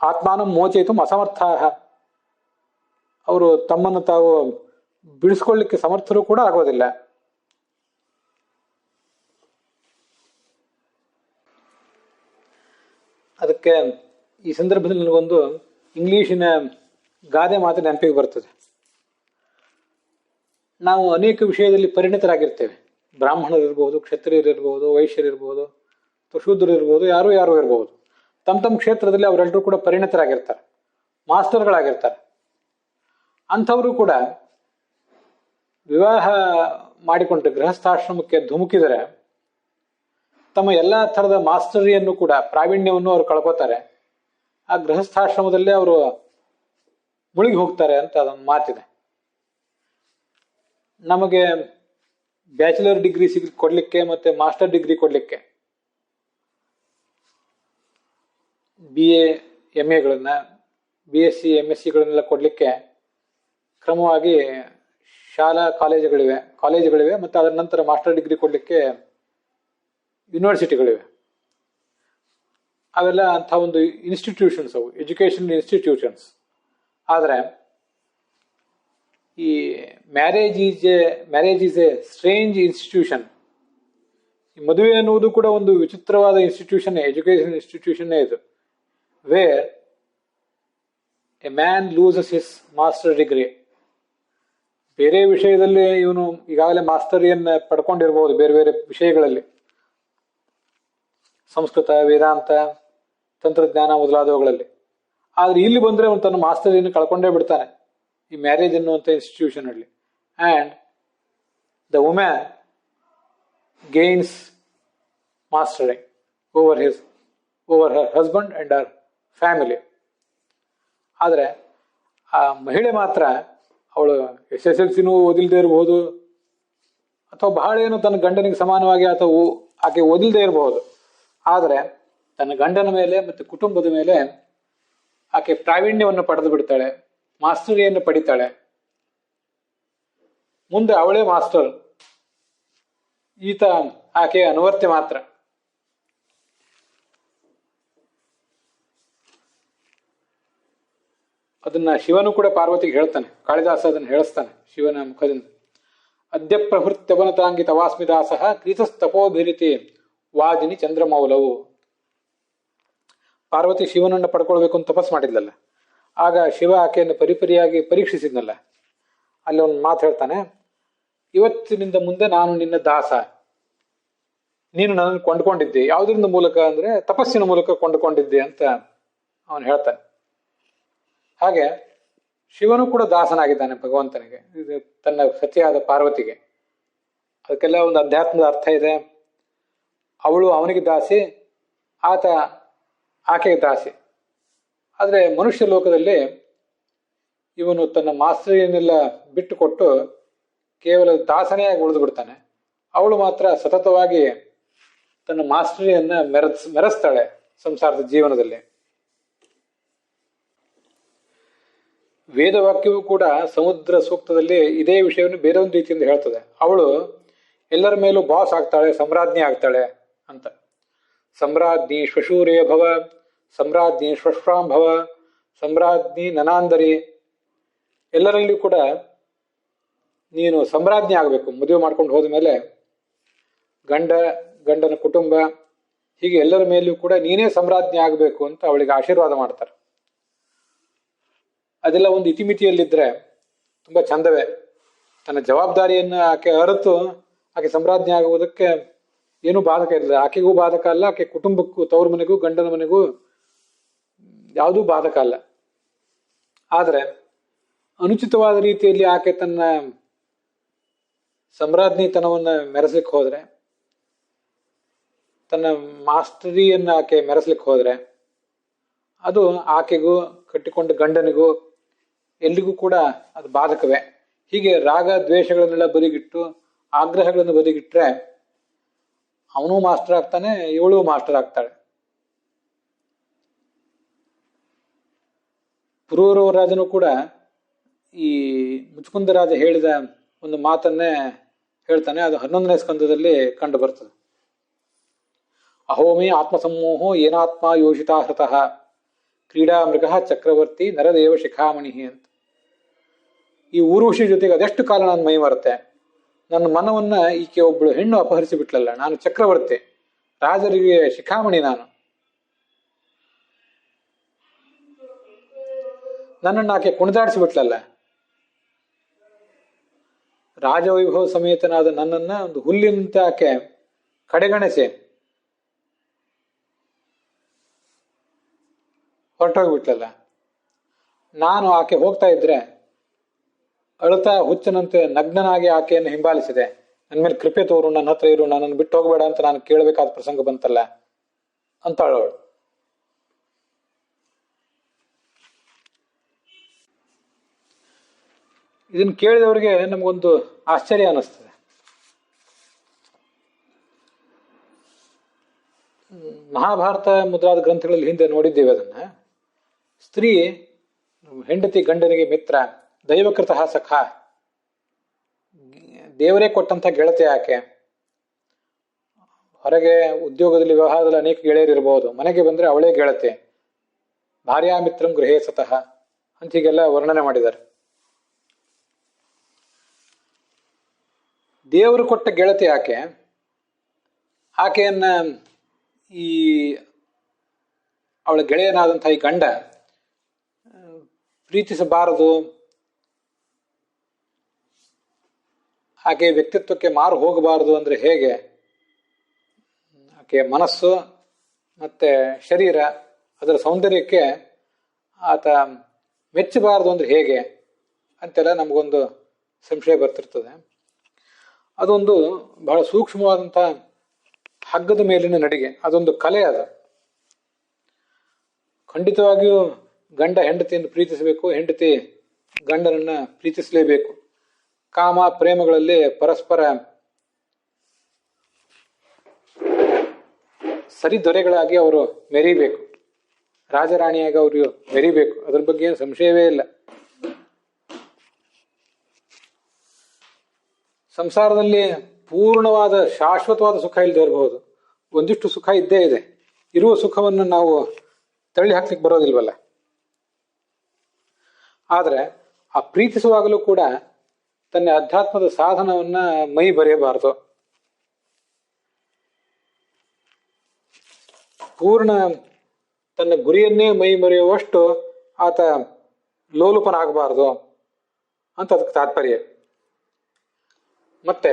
ಆತ್ಮಾನಂ ಮೋಚಯಿತು ಅಸಮರ್ಥಾ, ಅವರು ತಮ್ಮನ್ನು ತಾವು ಬಿಡಿಸ್ಕೊಳ್ಳಿಕ್ಕೆ ಸಮರ್ಥರು ಕೂಡ ಆಗೋದಿಲ್ಲ. ಅದಕ್ಕೆ ಈ ಸಂದರ್ಭದಲ್ಲಿ ನನಗೊಂದು ಇಂಗ್ಲಿಶಿನ ಗಾದೆ ಮಾತು ನೆನಪಿಗೆ ಬರ್ತದೆ. ನಾವು ಅನೇಕ ವಿಷಯದಲ್ಲಿ ಪರಿಣಿತರಾಗಿರ್ತೇವೆ. ಬ್ರಾಹ್ಮಣರಿರ್ಬೋದು, ಕ್ಷತ್ರಿಯರಿರ್ಬೋದು, ವೈಶ್ಯರಿರ್ಬೋದು, ಶೂದ್ರರಿರ್ಬೋದು, ಯಾರು ಇರ್ಬೋದು. ತಮ್ಮ ಕ್ಷೇತ್ರದಲ್ಲಿ ಅವರೆಲ್ಲರೂ ಕೂಡ ಪರಿಣಿತರಾಗಿರ್ತಾರೆ, ಮಾಸ್ಟರ್ಗಳಾಗಿರ್ತಾರೆ. ಅಂಥವರು ಕೂಡ ವಿವಾಹ ಮಾಡಿಕೊಂಡ್ರೆ ಗೃಹಸ್ಥಾಶ್ರಮಕ್ಕೆ ಧುಮುಕಿದರೆ ತಮ್ಮ ಎಲ್ಲ ಥರದ ಮಾಸ್ಟರಿಯನ್ನು ಕೂಡ, ಪ್ರಾವೀಣ್ಯವನ್ನು ಅವರು ಕಳ್ಕೋತಾರೆ. ಆ ಗೃಹಸ್ಥಾಶ್ರಮದಲ್ಲೇ ಅವರು ಮುಳುಗಿ ಹೋಗ್ತಾರೆ ಅಂತ ಅದೊಂದು ಮಾತಿದೆ. ನಮಗೆ ಬ್ಯಾಚುಲರ್ ಡಿಗ್ರಿ ಕೊಡ್ಲಿಕ್ಕೆ ಮತ್ತೆ ಮಾಸ್ಟರ್ ಡಿಗ್ರಿ ಕೊಡ್ಲಿಕ್ಕೆ BA MAಗಳನ್ನ, BSc MScಗಳನ್ನೆಲ್ಲ ಕೊಡ್ಲಿಕ್ಕೆ ಕ್ರಮವಾಗಿ ಶಾಲಾ ಕಾಲೇಜುಗಳಿವೆ ಮತ್ತು ಅದರ ನಂತರ ಮಾಸ್ಟರ್ ಡಿಗ್ರಿ ಕೊಡ್ಲಿಕ್ಕೆ ಯೂನಿವರ್ಸಿಟಿಗಳಿವೆ. ಅವೆಲ್ಲ ಅಂಥ ಒಂದು ಇನ್ಸ್ಟಿಟ್ಯೂಷನ್ಸ್, ಅವು ಎಜುಕೇಶನ್ ಇನ್ಸ್ಟಿಟ್ಯೂಷನ್ಸ್. ಆದರೆ ಈ marriage is A strange institution. ಈ ಮದುವೆ ಅನ್ನುವುದು ಕೂಡ ಒಂದು ವಿಚಿತ್ರವಾದ ಇನ್ಸ್ಟಿಟ್ಯೂಷನ್, ಎಜುಕೇಶನ್ ಇನ್ಸ್ಟಿಟ್ಯೂಷನ್ನೇ ಇದು. Where a man loses his master degree. ಬೇರೆ ವಿಷಯದಲ್ಲಿ ಇವನು ಈಗಾಗಲೇ ಮಾಸ್ಟರಿಯನ್ನು ಪಡ್ಕೊಂಡಿರ್ಬೋದು, ಬೇರೆ ಬೇರೆ ವಿಷಯಗಳಲ್ಲಿ, ಸಂಸ್ಕೃತ, ವೇದಾಂತ, ತಂತ್ರಜ್ಞಾನ ಮೊದಲಾದವುಗಳಲ್ಲಿ. ಆದರೆ ಇಲ್ಲಿ ಬಂದರೆ ಅವನು ತನ್ನ ಮಾಸ್ಟರಿಯನ್ನು ಕಳ್ಕೊಂಡೇ ಬಿಡ್ತಾನೆ ಈ ಮ್ಯಾರೇಜ್ ಅನ್ನುವಂಥ ಇನ್ಸ್ಟಿಟ್ಯೂಷನ್ ಅಲ್ಲಿ. And the women gains mastering over her husband and Har family. ಆದರೆ ಆ ಮಹಿಳೆ ಮಾತ್ರ, ಅವಳು SSLCನೂ ಓದಿಲ್ದೇ ಇರಬಹುದು, ಅಥವಾ ಬಹಳ ಏನು ತನ್ನ ಗಂಡನಿಗೆ ಸಮಾನವಾಗಿ ಅಥವಾ ಆಕೆ ಓದಿಲ್ದೇ ಇರಬಹುದು. ಆದರೆ ತನ್ನ ಗಂಡನ ಮೇಲೆ ಮತ್ತು ಕುಟುಂಬದ ಮೇಲೆ ಆಕೆ ಪ್ರಾವೀಣ್ಯವನ್ನು ಪಡೆದು ಬಿಡ್ತಾಳೆ, ಮಾಸ್ಟರಿಯನ್ನು ಪಡಿತಾಳೆ. ಮುಂದೆ ಅವಳೇ ಮಾಸ್ಟರ್, ಈತ ಆಕೆಯ ಅನುವರ್ತಿ ಮಾತ್ರ. ಅದನ್ನ ಶಿವನು ಕೂಡ ಪಾರ್ವತಿಗೆ ಹೇಳ್ತಾನೆ. ಕಾಳಿದಾಸ ಅದನ್ನು ಹೇಳಿಸ್ತಾನೆ ಶಿವನ ಮುಖದಿಂದ. ಅದ್ಯ ಪ್ರಭೃತ್ಯವನತಾಂಗಿ ತವಾಸ್ಮಿದಾಸಃ ಕ್ರೀತಸ್ತಪೋಭಿರಿತಿ ವಾದಿನಿ ಚಂದ್ರಮೌಲವು. ಪಾರ್ವತಿ ಶಿವನನ್ನು ಪಡ್ಕೊಳ್ಬೇಕು ಅಂತ ತಪಸ್ ಮಾಡಿದ್ಲಲ್ಲ, ಆಗ ಶಿವ ಆಕೆಯನ್ನು ಪರಿಪರಿಯಾಗಿ ಪರೀಕ್ಷಿಸಿದ್ನಲ್ಲ. ಅಲ್ಲಿ ಒಂದು ಮಾತು ಹೇಳ್ತಾನೆ, ಇವತ್ತಿನಿಂದ ಮುಂದೆ ನಾನು ನಿನ್ನ ದಾಸ, ನೀನು ನನ್ನನ್ನು ಕೊಂಡ್ಕೊಂಡಿದ್ದೆ. ಯಾವುದರಿಂದ ಮೂಲಕ ಅಂದ್ರೆ ತಪಸ್ಸಿನ ಮೂಲಕ ಕೊಂಡುಕೊಂಡಿದ್ದೆ ಅಂತ ಅವನು ಹೇಳ್ತಾನೆ. ಹಾಗೆ ಶಿವನು ಕೂಡ ದಾಸನಾಗಿದ್ದಾನೆ ಭಗವಂತನಿಗೆ, ಇದು ತನ್ನ ಸತಿಯಾದ ಪಾರ್ವತಿಗೆ. ಅದಕ್ಕೆಲ್ಲ ಒಂದು ಅಧ್ಯಾತ್ಮದ ಅರ್ಥ ಇದೆ. ಅವಳು ಅವನಿಗೆ ದಾಸಿ, ಆತ ಆಕೆಗೆ ದಾಸಿ. ಆದರೆ ಮನುಷ್ಯ ಲೋಕದಲ್ಲಿ ಇವನು ತನ್ನ ಮಾಸ್ಟರಿಯನ್ನೆಲ್ಲ ಬಿಟ್ಟು ಕೊಟ್ಟು ಕೇವಲ ದಾಸನೇ ಆಗಿ ಉಳಿದು ಬಿಡ್ತಾನೆ. ಅವಳು ಮಾತ್ರ ಸತತವಾಗಿ ತನ್ನ ಮಾಸ್ಟರಿಯನ್ನ ಮೆರೆಸ್ತಾಳೆ ಸಂಸಾರದ ಜೀವನದಲ್ಲಿ. ವೇದವಾಕ್ಯವೂ ಕೂಡ ಸಮುದ್ರ ಸೂಕ್ತದಲ್ಲಿ ಇದೇ ವಿಷಯವನ್ನು ಬೇರೆ ಒಂದು ರೀತಿಯಿಂದ ಹೇಳ್ತದೆ. ಅವಳು ಎಲ್ಲರ ಮೇಲೂ ಬಾಸ್ ಆಗ್ತಾಳೆ, ಸಮ್ರಾಜ್ಞಿ ಆಗ್ತಾಳೆ ಅಂತ. ಸಮ್ರಾಜ್ಞಿ ಶ್ವಶೂರೇ ಭವ, ಸಮ್ರಾಜ್ಞಿ ಶ್ವಶ್ವಾಂಭವ, ಸಮ್ರಾಜ್ಞಿ ನನಾಂದರಿ. ಎಲ್ಲರಲ್ಲಿಯೂ ಕೂಡ ನೀನು ಸಮ್ರಾಜ್ಞಿ ಆಗಬೇಕು. ಮದುವೆ ಮಾಡ್ಕೊಂಡು ಹೋದ ಮೇಲೆ ಗಂಡನ ಕುಟುಂಬ ಹೀಗೆ ಎಲ್ಲರ ಮೇಲೂ ಕೂಡ ನೀನೇ ಸಮ್ರಾಜ್ಞಿ ಆಗಬೇಕು ಅಂತ ಅವಳಿಗೆ ಆಶೀರ್ವಾದ ಮಾಡ್ತಾರೆ. ಅದೆಲ್ಲ ಒಂದು ಇತಿಮಿತಿಯಲ್ಲಿದ್ದರೆ ತುಂಬ ಚಂದವೇ. ತನ್ನ ಜವಾಬ್ದಾರಿಯನ್ನು ಆಕೆ ಅರಿತು ಆಕೆ ಸಮ್ರಾಜ್ಞಿ ಆಗುವುದಕ್ಕೆ ಏನೂ ಬಾಧಕ ಇರಲಿಲ್ಲ. ಆಕೆಗೂ ಬಾಧಕ ಅಲ್ಲ, ಆಕೆ ಕುಟುಂಬಕ್ಕೂ, ತವ್ರ ಮನೆಗೂ ಗಂಡನ ಮನೆಗೂ ಯಾವುದೂ ಬಾಧಕ ಅಲ್ಲ. ಆದರೆ ಅನುಚಿತವಾದ ರೀತಿಯಲ್ಲಿ ಆಕೆ ತನ್ನ ಸಮ್ರಾಜ್ಞಿತನವನ್ನು ಮೆರೆಸ್ಲಿಕ್ಕೆ ಹೋದರೆ, ತನ್ನ ಮಾಸ್ಟರಿಯನ್ನು ಆಕೆ ಮೆರೆಸ್ಲಿಕ್ಕೆ ಹೋದರೆ, ಅದು ಆಕೆಗೂ ಕಟ್ಟಿಕೊಂಡ ಗಂಡನಿಗೂ ಎಲ್ಲಿಗೂ ಕೂಡ ಅದು ಬಾಧಕವೇ. ಹೀಗೆ ರಾಗ ದ್ವೇಷಗಳನ್ನೆಲ್ಲ ಬದಿಗಿಟ್ಟು ಆಗ್ರಹಗಳನ್ನು ಬದಿಗಿಟ್ರೆ ಅವನೂ ಮಾಸ್ಟರ್ ಆಗ್ತಾನೆ, ಇವಳು ಮಾಸ್ಟರ್ ಆಗ್ತಾಳೆ. ಪುರೂರವ ರಾಜನು ಕೂಡ ಈ ಮುಚುಕುಂದ ರಾಜ ಹೇಳಿದ ಒಂದು ಮಾತನ್ನೇ ಹೇಳ್ತಾನೆ. ಅದು 11ನೇ ಸ್ಕಂದದಲ್ಲಿ ಕಂಡು ಬರ್ತದೆ. ಅಹೋಮಿ ಆತ್ಮಸಮೂಹೋ ಏನಾತ್ಮ ಯೋಷಿತಾ ಹೃತಃ ಕ್ರೀಡಾ ಮೃಗ ಚಕ್ರವರ್ತಿ ನರದೇವ ಶಿಖಾಮಣಿ ಅಂತ. ಈ ಊರ್ವಶಿ ಜೊತೆಗೆ ಅದೆಷ್ಟು ಕಾಲ ನಾನು ಮೈ ಮರೆತೆ, ನನ್ನ ಮನವನ್ನ ಈಕೆ ಒಬ್ಬಳು ಹೆಣ್ಣು ಅಪಹರಿಸಿ ಬಿಟ್ಲಲ್ಲ, ನಾನು ಚಕ್ರವರ್ತಿ, ರಾಜರಿಗೆ ಶಿಖಾಮಣಿ, ನನ್ನನ್ನು ಆಕೆ ಕುಣಿದಾಡಿಸಿ ಬಿಟ್ಲಲ್ಲ, ರಾಜವೈಭವ ಸಮೇತನಾದ ನನ್ನನ್ನ ಒಂದು ಹುಲ್ಲಿನಂತೆ ಆಕೆ ಕಡೆಗಣಿಸಿ ಹೊರಟೋಗ್ಬಿಟ್ಲಲ್ಲ. ನಾನು ಆಕೆ ಹೋಗ್ತಾ ಇದ್ರೆ ಅಳುತ್ತಾ ಹುಚ್ಚನಂತೆ ನಗ್ನನಾಗಿ ಆಕೆಯನ್ನು ಹಿಂಬಾಲಿಸಿದೆ. ನನ್ನ ಮೇಲೆ ಕೃಪೆ ತೋರು, ನನ್ನ ಹತ್ರ ಇರು, ನನ್ನನ್ನು ಬಿಟ್ಟು ಹೋಗಬೇಡ ಅಂತ ನಾನು ಕೇಳಬೇಕಾದ ಪ್ರಸಂಗ ಬಂತಲ್ಲ ಅಂತ ಅವಳು. ಇದನ್ನ ಕೇಳಿದವರಿಗೆ ನಮಗೊಂದು ಆಶ್ಚರ್ಯ ಅನ್ನಿಸ್ತದೆ. ಮಹಾಭಾರತ ಮುದ್ರಾದ ಗ್ರಂಥಗಳಲ್ಲಿ ಹಿಂದೆ ನೋಡಿದ್ದೇವೆ ಅದನ್ನ. ಸ್ತ್ರೀ ಹೆಂಡತಿ ಗಂಡನಿಗೆ ಮಿತ್ರ, ದೈವಕೃತ ಸಖ, ದೇವರೇ ಕೊಟ್ಟಂತ ಗೆಳತಿ ಆಕೆ. ಹೊರಗೆ ಉದ್ಯೋಗದಲ್ಲಿ ವ್ಯವಹಾರದಲ್ಲಿ ಅನೇಕ ಗೆಳೆಯರಿರ್ಬೋದು, ಮನೆಗೆ ಬಂದ್ರೆ ಅವಳೇ ಗೆಳತಿ. ಭಾರ್ಯಾ ಮಿತ್ರಂ ಗೃಹೇ ಸತಃ ಅಂತ ಹೀಗೆಲ್ಲ ವರ್ಣನೆ ಮಾಡಿದ್ದಾರೆ. ದೇವರು ಕೊಟ್ಟ ಗೆಳತಿ ಆಕೆ. ಆಕೆಯನ್ನ ಈ ಅವಳ ಗೆಳೆಯನಾದಂಥ ಈ ಗಂಡ ಪ್ರೀತಿಸಬಾರದು, ಆಕೆ ವ್ಯಕ್ತಿತ್ವಕ್ಕೆ ಮಾರು ಹೋಗಬಾರದು ಅಂದ್ರೆ ಹೇಗೆ? ಆಕೆ ಮನಸ್ಸು ಮತ್ತೆ ಶರೀರ ಅದರ ಸೌಂದರ್ಯಕ್ಕೆ ಆತ ಮೆಚ್ಚಬಾರದು ಅಂದ್ರೆ ಹೇಗೆ ಅಂತೆಲ್ಲ ನಮಗೊಂದು ಸಂಶಯ ಬರ್ತಿರ್ತದೆ. ಅದೊಂದು ಬಹಳ ಸೂಕ್ಷ್ಮವಾದಂಥ ಹಗ್ಗದ ಮೇಲಿನ ನಡಿಗೆ, ಅದೊಂದು ಕಲೆ. ಅದು ಖಂಡಿತವಾಗಿಯೂ ಗಂಡ ಹೆಂಡತಿಯನ್ನು ಪ್ರೀತಿಸಬೇಕು, ಹೆಂಡತಿ ಗಂಡನನ್ನ ಪ್ರೀತಿಸಲೇಬೇಕು. ಕಾಮ ಪ್ರೇಮಗಳಲ್ಲಿ ಪರಸ್ಪರ ಸರಿದೊರೆಗಳಾಗಿ ಅವರು ಮೆರಿಬೇಕು, ರಾಜರಾಣಿಯಾಗಿ ಅವರು ಮೆರಿಬೇಕು. ಅದ್ರ ಬಗ್ಗೆ ಏನು ಸಂಶಯವೇ ಇಲ್ಲ. ಸಂಸಾರದಲ್ಲಿ ಪೂರ್ಣವಾದ ಶಾಶ್ವತವಾದ ಸುಖ ಇಲ್ಲದೆ ಇರಬಹುದು, ಒಂದಿಷ್ಟು ಸುಖ ಇದ್ದೇ ಇದೆ. ಇರುವ ಸುಖವನ್ನು ನಾವು ತಳ್ಳಿ ಹಾಕ್ಲಿಕ್ಕೆ ಬರೋದಿಲ್ವಲ್ಲ. ಆದ್ರೆ ಆ ಪ್ರೀತಿಸುವಾಗಲೂ ಕೂಡ ತನ್ನ ಅಧ್ಯಾತ್ಮದ ಸಾಧನವನ್ನ ಮೈ ಬರೆಯಬಾರದು. ಪೂರ್ಣ ತನ್ನ ಗುರಿಯನ್ನೇ ಮೈ ಮರೆಯುವಷ್ಟು ಆತ ಲೋಲುಪನಾಗಬಾರದು ಅಂತ ಅದಕ್ಕೆ ತಾತ್ಪರ್ಯ. ಮತ್ತೆ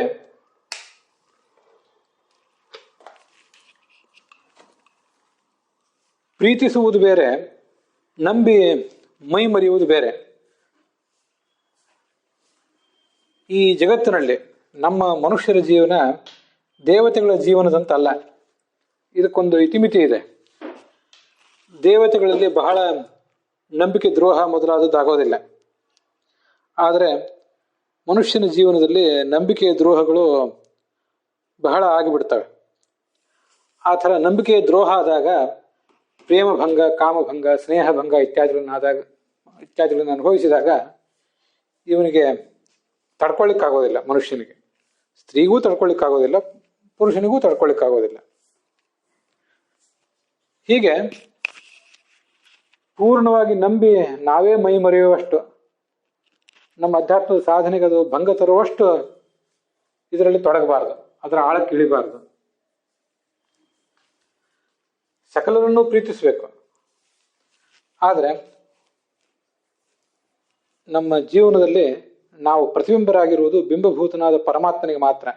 ಪ್ರೀತಿಸುವುದು ಬೇರೆ, ನಂಬಿ ಮೈ ಮರೆಯುವುದು ಬೇರೆ. ಈ ಜಗತ್ತಿನಲ್ಲಿ ನಮ್ಮ ಮನುಷ್ಯರ ಜೀವನ ದೇವತೆಗಳ ಜೀವನದಂತಲ್ಲ. ಇದಕ್ಕೊಂದು ಇತಿಮಿತಿ ಇದೆ. ದೇವತೆಗಳಲ್ಲಿ ಬಹಳ ನಂಬಿಕೆ ದ್ರೋಹ ಮೊದಲಾದದ್ದಾಗೋದಿಲ್ಲ. ಆದರೆ ಮನುಷ್ಯನ ಜೀವನದಲ್ಲಿ ನಂಬಿಕೆಯ ದ್ರೋಹಗಳು ಬಹಳ ಆಗಿಬಿಡ್ತವೆ. ಆ ಥರ ನಂಬಿಕೆಯ ದ್ರೋಹ ಆದಾಗ ಪ್ರೇಮಭಂಗ, ಕಾಮಭಂಗ, ಸ್ನೇಹಭಂಗ ಇತ್ಯಾದಿಗಳನ್ನು ಅನುಭವಿಸಿದಾಗ ಇವನಿಗೆ ತಡ್ಕೊಳ್ಳಿಕ್ಕಾಗೋದಿಲ್ಲ. ಮನುಷ್ಯನಿಗೆ, ಸ್ತ್ರೀಗೂ ತಡ್ಕೊಳ್ಳಿಕ್ಕಾಗೋದಿಲ್ಲ, ಪುರುಷನಿಗೂ ತಡ್ಕೊಳ್ಳಿಕ್ಕಾಗೋದಿಲ್ಲ. ಹೀಗೆ ಪೂರ್ಣವಾಗಿ ನಂಬಿ ನಾವೇ ಮೈ ಮರೆಯುವಷ್ಟು, ನಮ್ಮ ಅಧ್ಯಾತ್ಮದ ಸಾಧನೆಗೆ ಅದು ಭಂಗ ತರುವಷ್ಟು ಇದರಲ್ಲಿ ತೊಡಗಬಾರದು, ಅದರ ಆಳಕ್ಕೆ ಇಳಿಬಾರದು. ಸಕಲರನ್ನೂ ಪ್ರೀತಿಸಬೇಕು. ಆದರೆ ನಮ್ಮ ಜೀವನದಲ್ಲಿ ನಾವು ಪ್ರತಿಬಿಂಬರಾಗಿರುವುದು ಬಿಂಬಭೂತನಾದ ಪರಮಾತ್ಮನಿಗೆ ಮಾತ್ರ.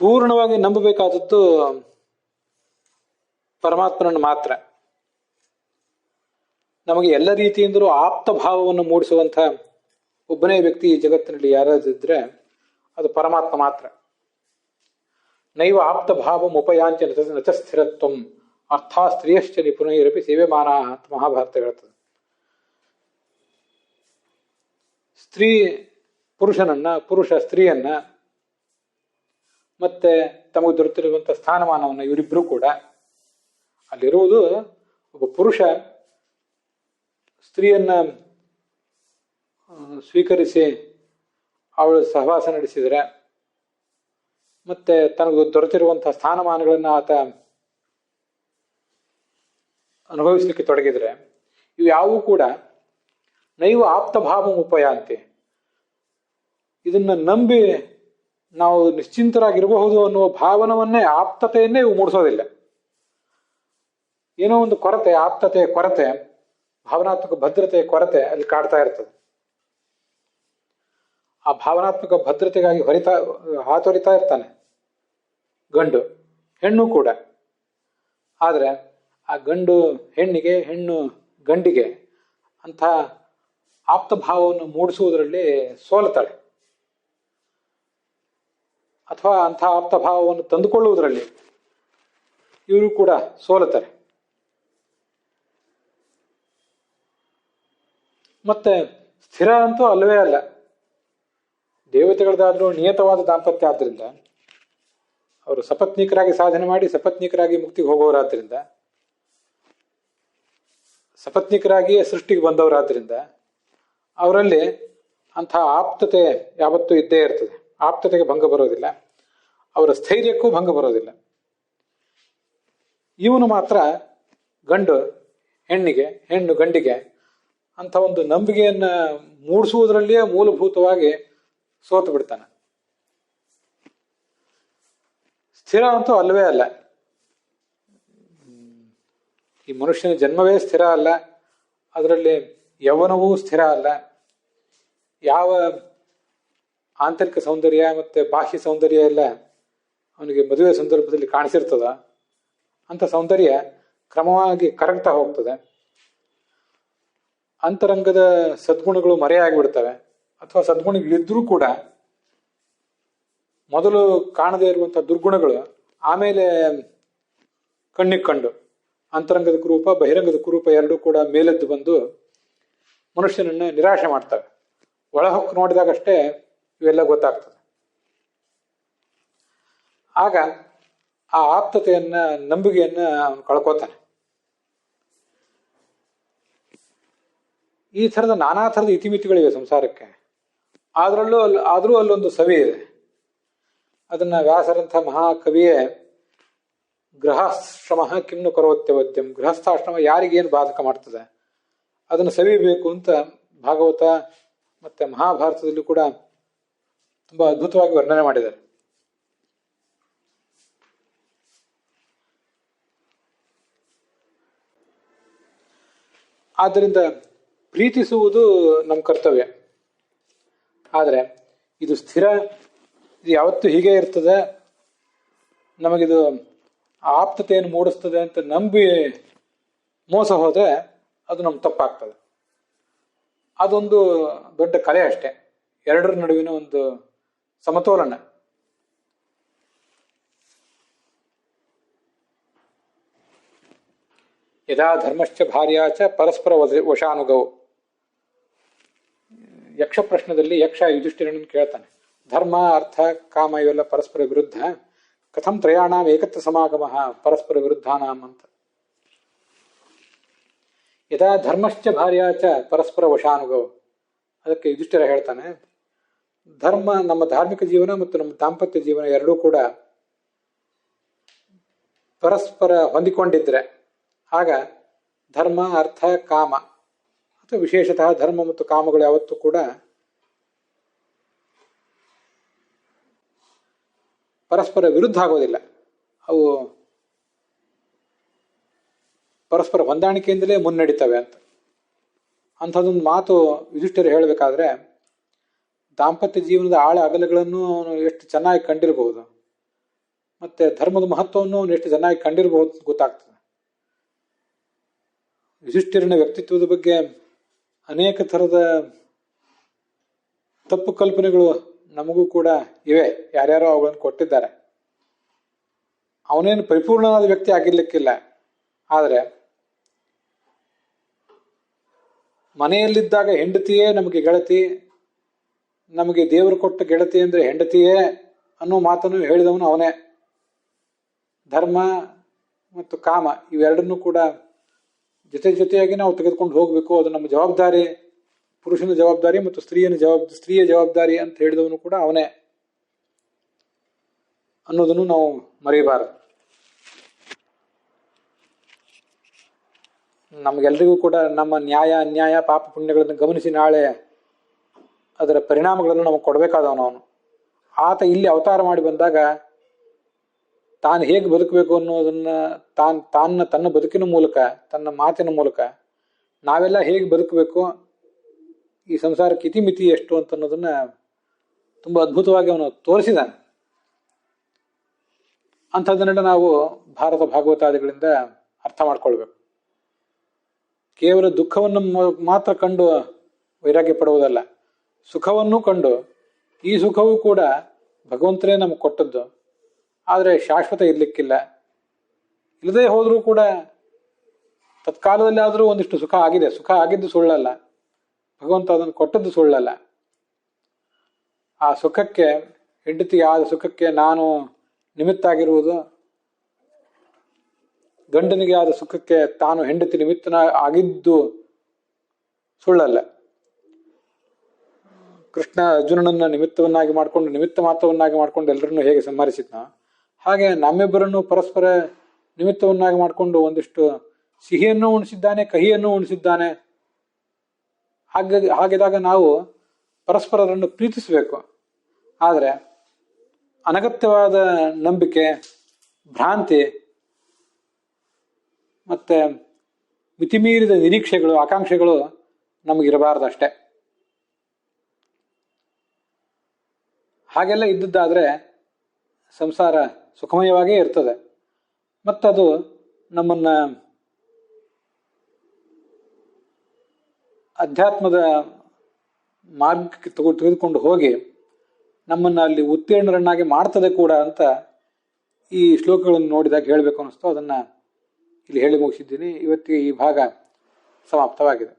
ಪೂರ್ಣವಾಗಿ ನಂಬಬೇಕಾದದ್ದು ಪರಮಾತ್ಮನನ್ನು ಮಾತ್ರ. ನಮಗೆ ಎಲ್ಲ ರೀತಿಯಿಂದಲೂ ಆಪ್ತ ಭಾವವನ್ನು ಮೂಡಿಸುವಂಥ ಒಬ್ಬನೇ ವ್ಯಕ್ತಿ ಈ ಜಗತ್ತಿನಲ್ಲಿ ಯಾರಾದಿದ್ರೆ ಅದು ಪರಮಾತ್ಮ ಮಾತ್ರ. ನೈವ ಆಪ್ತ ಭಾವಂ ಉಪಯಾಂಚ ನಚ ಸ್ಥಿರತ್ವಂ ಅರ್ಥಾ ಸ್ತ್ರೀಯಶ್ಚ ನಿಪುಣೈರಪಿ ಸೇವೆ ಮಾನಾ ಅಂತ ಮಹಾಭಾರತ ಹೇಳ್ತದೆ. ಸ್ತ್ರೀ ಪುರುಷನನ್ನ, ಪುರುಷ ಸ್ತ್ರೀಯನ್ನ, ಮತ್ತೆ ತಮಗೆ ದೊರೆತಿರುವಂಥ ಸ್ಥಾನಮಾನವನ್ನು ಇವರಿಬ್ಬರು ಕೂಡ, ಅಲ್ಲಿರುವುದು ಒಬ್ಬ ಪುರುಷ ಸ್ತ್ರೀಯನ್ನ ಸ್ವೀಕರಿಸಿ ಅವಳು ಸಹವಾಸ ನಡೆಸಿದರೆ, ಮತ್ತೆ ತನಗೆ ದೊರೆತಿರುವಂತಹ ಸ್ಥಾನಮಾನಗಳನ್ನು ಆತ ಅನುಭವಿಸಲಿಕ್ಕೆ ತೊಡಗಿದ್ರೆ, ಇವು ಯಾವುವು ಕೂಡ ನೈವ ಆಪ್ತಭಾವ ಉಪಯಾಂತಿ, ಇದನ್ನ ನಂಬಿ ನಾವು ನಿಶ್ಚಿಂತರಾಗಿರಬಹುದು ಅನ್ನುವ ಭಾವನವನ್ನೇ, ಆಪ್ತತೆಯನ್ನೇ ಇವು ಮೂಡಿಸೋದಿಲ್ಲ. ಏನೋ ಒಂದು ಕೊರತೆ, ಆಪ್ತತೆಯ ಕೊರತೆ, ಭಾವನಾತ್ಮಕ ಭದ್ರತೆಯ ಕೊರತೆ ಅಲ್ಲಿ ಕಾಡ್ತಾ ಇರ್ತದೆ. ಆ ಭಾವನಾತ್ಮಕ ಭದ್ರತೆಗಾಗಿ ಹಾತೊರಿತಾ ಇರ್ತಾನೆ ಗಂಡು, ಹೆಣ್ಣು ಕೂಡ. ಆದರೆ ಆ ಗಂಡು ಹೆಣ್ಣಿಗೆ, ಹೆಣ್ಣು ಗಂಡಿಗೆ ಅಂಥ ಆಪ್ತಭಾವವನ್ನು ಮೂಡಿಸುವುದರಲ್ಲಿ ಸೋಲುತ್ತಾಳೆ, ಅಥವಾ ಅಂಥ ಆಪ್ತಭಾವವನ್ನು ತಂದುಕೊಳ್ಳುವುದರಲ್ಲಿ ಇವರು ಕೂಡ ಸೋಲುತ್ತಾರೆ. ಮತ್ತೆ ಸ್ಥಿರ ಅಂತೂ ಅಲ್ಲವೇ ಅಲ್ಲ. ದೇವತೆಗಳದಾದ್ರೂ ನಿಯತವಾದ ದಾಂಪತ್ಯ ಆದ್ದರಿಂದ, ಅವರು ಸಪತ್ನೀಕರಾಗಿ ಸಾಧನೆ ಮಾಡಿ ಸಪತ್ನೀಕರಾಗಿ ಮುಕ್ತಿಗೆ ಹೋಗೋರಾದ್ರಿಂದ, ಸಪತ್ನೀಕರಾಗಿಯೇ ಸೃಷ್ಟಿಗೆ ಬಂದವರಾದ್ರಿಂದ ಅವರಲ್ಲಿ ಅಂಥ ಆಪ್ತತೆ ಯಾವತ್ತೂ ಇದ್ದೇ ಇರ್ತದೆ. ಆಪ್ತತೆಗೆ ಭಂಗ ಬರೋದಿಲ್ಲ, ಅವರ ಸ್ಥೈರ್ಯಕ್ಕೂ ಭಂಗ ಬರೋದಿಲ್ಲ. ಇವನು ಮಾತ್ರ ಗಂಡು ಹೆಣ್ಣಿಗೆ, ಹೆಣ್ಣು ಗಂಡಿಗೆ ಅಂಥ ಒಂದು ನಂಬಿಕೆಯನ್ನ ಮೂಡಿಸುವುದರಲ್ಲಿಯೇ ಮೂಲಭೂತವಾಗಿ ಸೋತು ಬಿಡ್ತಾನೆ. ಸ್ಥಿರ ಅಂತೂ ಅಲ್ಲವೇ ಅಲ್ಲ. ಈ ಮನುಷ್ಯನ ಜನ್ಮವೇ ಸ್ಥಿರ ಅಲ್ಲ, ಅದರಲ್ಲಿ ಯೌವನವೂ ಸ್ಥಿರ ಅಲ್ಲ. ಯಾವ ಆಂತರಿಕ ಸೌಂದರ್ಯ ಮತ್ತೆ ಬಾಹ್ಯ ಸೌಂದರ್ಯ ಎಲ್ಲ ಅವನಿಗೆ ಮದುವೆ ಸಂದರ್ಭದಲ್ಲಿ ಕಾಣಿಸಿರ್ತದ, ಅಂಥ ಸೌಂದರ್ಯ ಕ್ರಮವಾಗಿ ಕರಗ್ತಾ ಹೋಗ್ತದೆ. ಅಂತರಂಗದ ಸದ್ಗುಣಗಳು ಮರೆಯಾಗಿಬಿಡ್ತವೆ, ಅಥವಾ ಸದ್ಗುಣಗಳಿದ್ರೂ ಕೂಡ ಮೊದಲು ಕಾಣದೇ ಇರುವಂಥ ದುರ್ಗುಣಗಳು ಆಮೇಲೆ ಕಣ್ಣಿಗೆ ಕಂಡು, ಅಂತರಂಗದ ಕುರೂಪ ಬಹಿರಂಗದ ಕುರೂಪ ಎರಡೂ ಕೂಡ ಮೇಲೆದ್ದು ಬಂದು ಮನುಷ್ಯನನ್ನು ನಿರಾಶೆ ಮಾಡ್ತವೆ. ಒಳಹೊಕ್ಕು ನೋಡಿದಾಗಷ್ಟೇ ಇವೆಲ್ಲ ಗೊತ್ತಾಗ್ತದೆ. ಆಗ ಆ ಆಪ್ತತೆಯನ್ನ, ನಂಬಿಕೆಯನ್ನ ಅವನು ಕಳ್ಕೋತಾನೆ. ಈ ಥರದ ನಾನಾ ಥರದ ಇತಿಮಿತಿಗಳಿವೆ ಸಂಸಾರಕ್ಕೆ. ಆದರೂ ಅಲ್ಲೊಂದು ಸವಿ ಇದೆ. ಅದನ್ನ ವ್ಯಾಸರಂಥ ಮಹಾಕವಿಯೇ ಗೃಹಶ್ರಮ ಕಿಮ್ನು ಕರೋತ್ಯವದ್ಯಂ, ಗೃಹಸ್ಥಾಶ್ರಮ ಯಾರಿಗೇನು ಬಾಧಕ ಮಾಡ್ತದೆ ಅದನ್ನು ಸವಿಬೇಕು ಅಂತ ಭಾಗವತ ಮತ್ತೆ ಮಹಾಭಾರತದಲ್ಲಿ ಕೂಡ ತುಂಬಾ ಅದ್ಭುತವಾಗಿ ವರ್ಣನೆ ಮಾಡಿದ್ದಾರೆ. ಆದ್ದರಿಂದ ಪ್ರೀತಿಸುವುದು ನಮ್ಮ ಕರ್ತವ್ಯ. ಆದರೆ ಇದು ಸ್ಥಿರ, ಇದು ಯಾವತ್ತೂ ಹೀಗೆ ಇರ್ತದೆ, ನಮಗಿದು ಆಪ್ತತೆಯನ್ನು ಮೂಡಿಸ್ತದೆ ಅಂತ ನಂಬಿ ಮೋಸ ಹೋದರೆ ಅದು ನಮ್ಗೆ ತಪ್ಪಾಗ್ತದೆ. ಅದೊಂದು ದೊಡ್ಡ ಕಲೆ ಅಷ್ಟೆ, ಎರಡರ ನಡುವಿನ ಒಂದು ಸಮತೋಲನ. ಯದಾ ಧರ್ಮಶ್ಚ ಭಾರ್ಯಾಚ ಪರಸ್ಪರ ವಶಾನುಗವು. ಯಕ್ಷ ಪ್ರಶ್ನದಲ್ಲಿ ಯಕ್ಷ ಯುಧಿಷ್ಠಿರನನ್ನು ಕೇಳ್ತಾನೆ, ಧರ್ಮ ಅರ್ಥ ಕಾಮ ಇವೆಲ್ಲ ಪರಸ್ಪರ ವಿರುದ್ಧ, ಕಥಂ ತ್ರಯಾಣಾಂ ಏಕತ್ರ ಸಮಾಗಮ ಪರಸ್ಪರ ವಿರುದ್ಧಾನಾಂ ಅಂತ. ಯದಾ ಧರ್ಮಶ್ಚ ಭಾರ್ಯಾಚ ಪರಸ್ಪರ ವಶಾನುಗವು. ಅದಕ್ಕೆ ಯುಧಿಷ್ಠಿರ ಹೇಳ್ತಾನೆ, ಧರ್ಮ, ನಮ್ಮ ಧಾರ್ಮಿಕ ಜೀವನ ಮತ್ತು ನಮ್ಮ ದಾಂಪತ್ಯ ಜೀವನ ಎರಡೂ ಕೂಡ ಪರಸ್ಪರ ಹೊಂದಿಕೊಂಡಿದ್ರೆ ಆಗ ಧರ್ಮ ಅರ್ಥ ಕಾಮ, ಅಥವಾ ವಿಶೇಷತಃ ಧರ್ಮ ಮತ್ತು ಕಾಮಗಳು ಯಾವತ್ತೂ ಕೂಡ ಪರಸ್ಪರ ವಿರುದ್ಧ ಆಗೋದಿಲ್ಲ. ಅವು ಪರಸ್ಪರ ಹೊಂದಾಣಿಕೆಯಿಂದಲೇ ಮುನ್ನಡೀತವೆ ಅಂತ. ಅಂಥದ್ದೊಂದು ಮಾತು ಯುಧಿಷ್ಠಿರ ಹೇಳಬೇಕಾದ್ರೆ, ದಾಂಪತ್ಯ ಜೀವನದ ಆಳ ಅಗಲಗಳನ್ನು ಅವನು ಎಷ್ಟು ಚೆನ್ನಾಗಿ ಕಂಡಿರಬಹುದು, ಮತ್ತೆ ಧರ್ಮದ ಮಹತ್ವವನ್ನು ಅವನು ಎಷ್ಟು ಚೆನ್ನಾಗಿ ಕಂಡಿರಬಹುದು ಗೊತ್ತಾಗ್ತದೆ. ಯುಧಿಷ್ಠಿರನ ವ್ಯಕ್ತಿತ್ವದ ಬಗ್ಗೆ ಅನೇಕ ಥರದ ತಪ್ಪು ಕಲ್ಪನೆಗಳು ನಮಗೂ ಕೂಡ ಇವೆ, ಯಾರ್ಯಾರೋ ಅವುಗಳನ್ನು ಕೊಟ್ಟಿದ್ದಾರೆ. ಅವನೇನು ಪರಿಪೂರ್ಣವಾದ ವ್ಯಕ್ತಿ ಆಗಿರ್ಲಿಕ್ಕಿಲ್ಲ, ಆದರೆ ಮನೆಯಲ್ಲಿದ್ದಾಗ ಹೆಂಡತಿಯೇ ನಮಗೆ ಗೆಳತಿ, ನಮಗೆ ದೇವರು ಕೊಟ್ಟ ಗೆಳತಿ ಅಂದರೆ ಹೆಂಡತಿಯೇ ಅನ್ನೋ ಮಾತನ್ನು ಹೇಳಿದವನು ಅವನೇ. ಧರ್ಮ ಮತ್ತು ಕಾಮ ಇವೆರಡನ್ನೂ ಕೂಡ ಜೊತೆಯಾಗಿ ನಾವು ತೆಗೆದುಕೊಂಡು ಹೋಗಬೇಕು, ಅದು ನಮ್ಮ ಜವಾಬ್ದಾರಿ, ಪುರುಷನ ಜವಾಬ್ದಾರಿ ಮತ್ತು ಸ್ತ್ರೀಯ ಜವಾಬ್ದಾರಿ ಅಂತ ಹೇಳಿದವನು ಕೂಡ ಅವನೇ ಅನ್ನೋದನ್ನು ನಾವು ಮರೆಯಬಾರದು. ನಮಗೆಲ್ರಿಗೂ ಕೂಡ ನಮ್ಮ ನ್ಯಾಯ ಅನ್ಯಾಯ ಪಾಪ ಪುಣ್ಯಗಳನ್ನು ಗಮನಿಸಿ ನಾಳೆ ಅದರ ಪರಿಣಾಮಗಳನ್ನು ನಮಗೆ ಕೊಡಬೇಕಾದವನು ಅವನು. ಆತ ಇಲ್ಲಿ ಅವತಾರ ಮಾಡಿ ಬಂದಾಗ ತಾನು ಹೇಗೆ ಬದುಕಬೇಕು ಅನ್ನೋದನ್ನ ತನ್ನ ಬದುಕಿನ ಮೂಲಕ, ತನ್ನ ಮಾತಿನ ಮೂಲಕ ನಾವೆಲ್ಲ ಹೇಗೆ ಬದುಕಬೇಕು, ಈ ಸಂಸಾರಕ್ಕೆ ಇತಿಮಿತಿ ಎಷ್ಟು ಅಂತ ಅನ್ನೋದನ್ನ ತುಂಬ ಅದ್ಭುತವಾಗಿ ಅವನು ತೋರಿಸಿದಾನೆ. ಅಂಥದ್ದನ್ನೆಲ್ಲ ನಾವು ಭಾರತ ಭಾಗವತಾದಿಗಳಿಂದ ಅರ್ಥ ಮಾಡ್ಕೊಳ್ಬೇಕು. ಕೇವಲ ದುಃಖವನ್ನು ಮಾತ್ರ ಕಂಡು ವೈರಾಗ್ಯ ಪಡುವುದಲ್ಲ, ಸುಖವನ್ನೂ ಕಂಡು, ಈ ಸುಖವೂ ಕೂಡ ಭಗವಂತನೇ ನಮಗೆ ಕೊಟ್ಟದ್ದು, ಆದರೆ ಶಾಶ್ವತ ಇರ್ಲಿಕ್ಕಿಲ್ಲ. ಇಲ್ಲದೆ ಹೋದರೂ ಕೂಡ ತತ್ಕಾಲದಲ್ಲಿ ಆದರೂ ಒಂದಿಷ್ಟು ಸುಖ ಆಗಿದೆ. ಸುಖ ಆಗಿದ್ದು ಸುಳ್ಳಲ್ಲ, ಭಗವಂತ ಅದನ್ನು ಕೊಟ್ಟದ್ದು ಸುಳ್ಳಲ್ಲ. ಆ ಸುಖಕ್ಕೆ, ಹೆಂಡತಿಗೆ ಆದ ಸುಖಕ್ಕೆ ನಾನು ನಿಮಿತ್ತ ಆಗಿರುವುದು, ಗಂಡನಿಗೆ ಆದ ಸುಖಕ್ಕೆ ತಾನು ಹೆಂಡತಿ ನಿಮಿತ್ತನ ಆಗಿದ್ದು ಸುಳ್ಳಲ್ಲ. ಕೃಷ್ಣ ಅರ್ಜುನನನ್ನ ನಿಮಿತ್ತವನ್ನಾಗಿ ಮಾಡಿಕೊಂಡು, ನಿಮಿತ್ತ ಮಾತ್ರವನ್ನಾಗಿ ಮಾಡಿಕೊಂಡು ಎಲ್ಲರನ್ನೂ ಹೇಗೆ ಸಂಹರಿಸಿದ್ನೋ ಹಾಗೆ ನಮ್ಮಿಬ್ಬರನ್ನು ಪರಸ್ಪರ ನಿಮಿತ್ತವನ್ನಾಗಿ ಮಾಡಿಕೊಂಡು ಒಂದಿಷ್ಟು ಸಿಹಿಯನ್ನು ಉಣಿಸಿದ್ದಾನೆ, ಕಹಿಯನ್ನು ಉಣಿಸಿದ್ದಾನೆ. ಹಾಗಿದಾಗ ನಾವು ಪರಸ್ಪರರನ್ನು ಪ್ರೀತಿಸಬೇಕು. ಆದರೆ ಅನಗತ್ಯವಾದ ನಂಬಿಕೆ, ಭ್ರಾಂತಿ ಮತ್ತೆ ಮಿತಿಮೀರಿದ ನಿರೀಕ್ಷೆಗಳು, ಆಕಾಂಕ್ಷೆಗಳು ನಮಗಿರಬಾರ್ದಷ್ಟೆ. ಹಾಗೆಲ್ಲ ಇದ್ದದ್ದಾದರೆ ಸಂಸಾರ ಸುಖಮಯವಾಗೇ ಇರ್ತದೆ. ಮತ್ತದು ನಮ್ಮನ್ನ ಅಧ್ಯಾತ್ಮದ ಮಾರ್ಗಕ್ಕೆ ತೆಗೆದುಕೊಂಡು ಹೋಗಿ ನಮ್ಮನ್ನು ಅಲ್ಲಿ ಉತ್ತೀರ್ಣರನ್ನಾಗಿ ಮಾಡ್ತದೆ ಕೂಡ ಅಂತ ಈ ಶ್ಲೋಕಗಳನ್ನು ನೋಡಿದಾಗ ಹೇಳಬೇಕು ಅನ್ನಿಸ್ತು. ಅದನ್ನು ಇಲ್ಲಿ ಹೇಳಿ ಮುಗಿಸಿದ್ದೀನಿ. ಇವತ್ತಿಗೆ ಈ ಭಾಗ ಸಮಾಪ್ತವಾಗಿದೆ.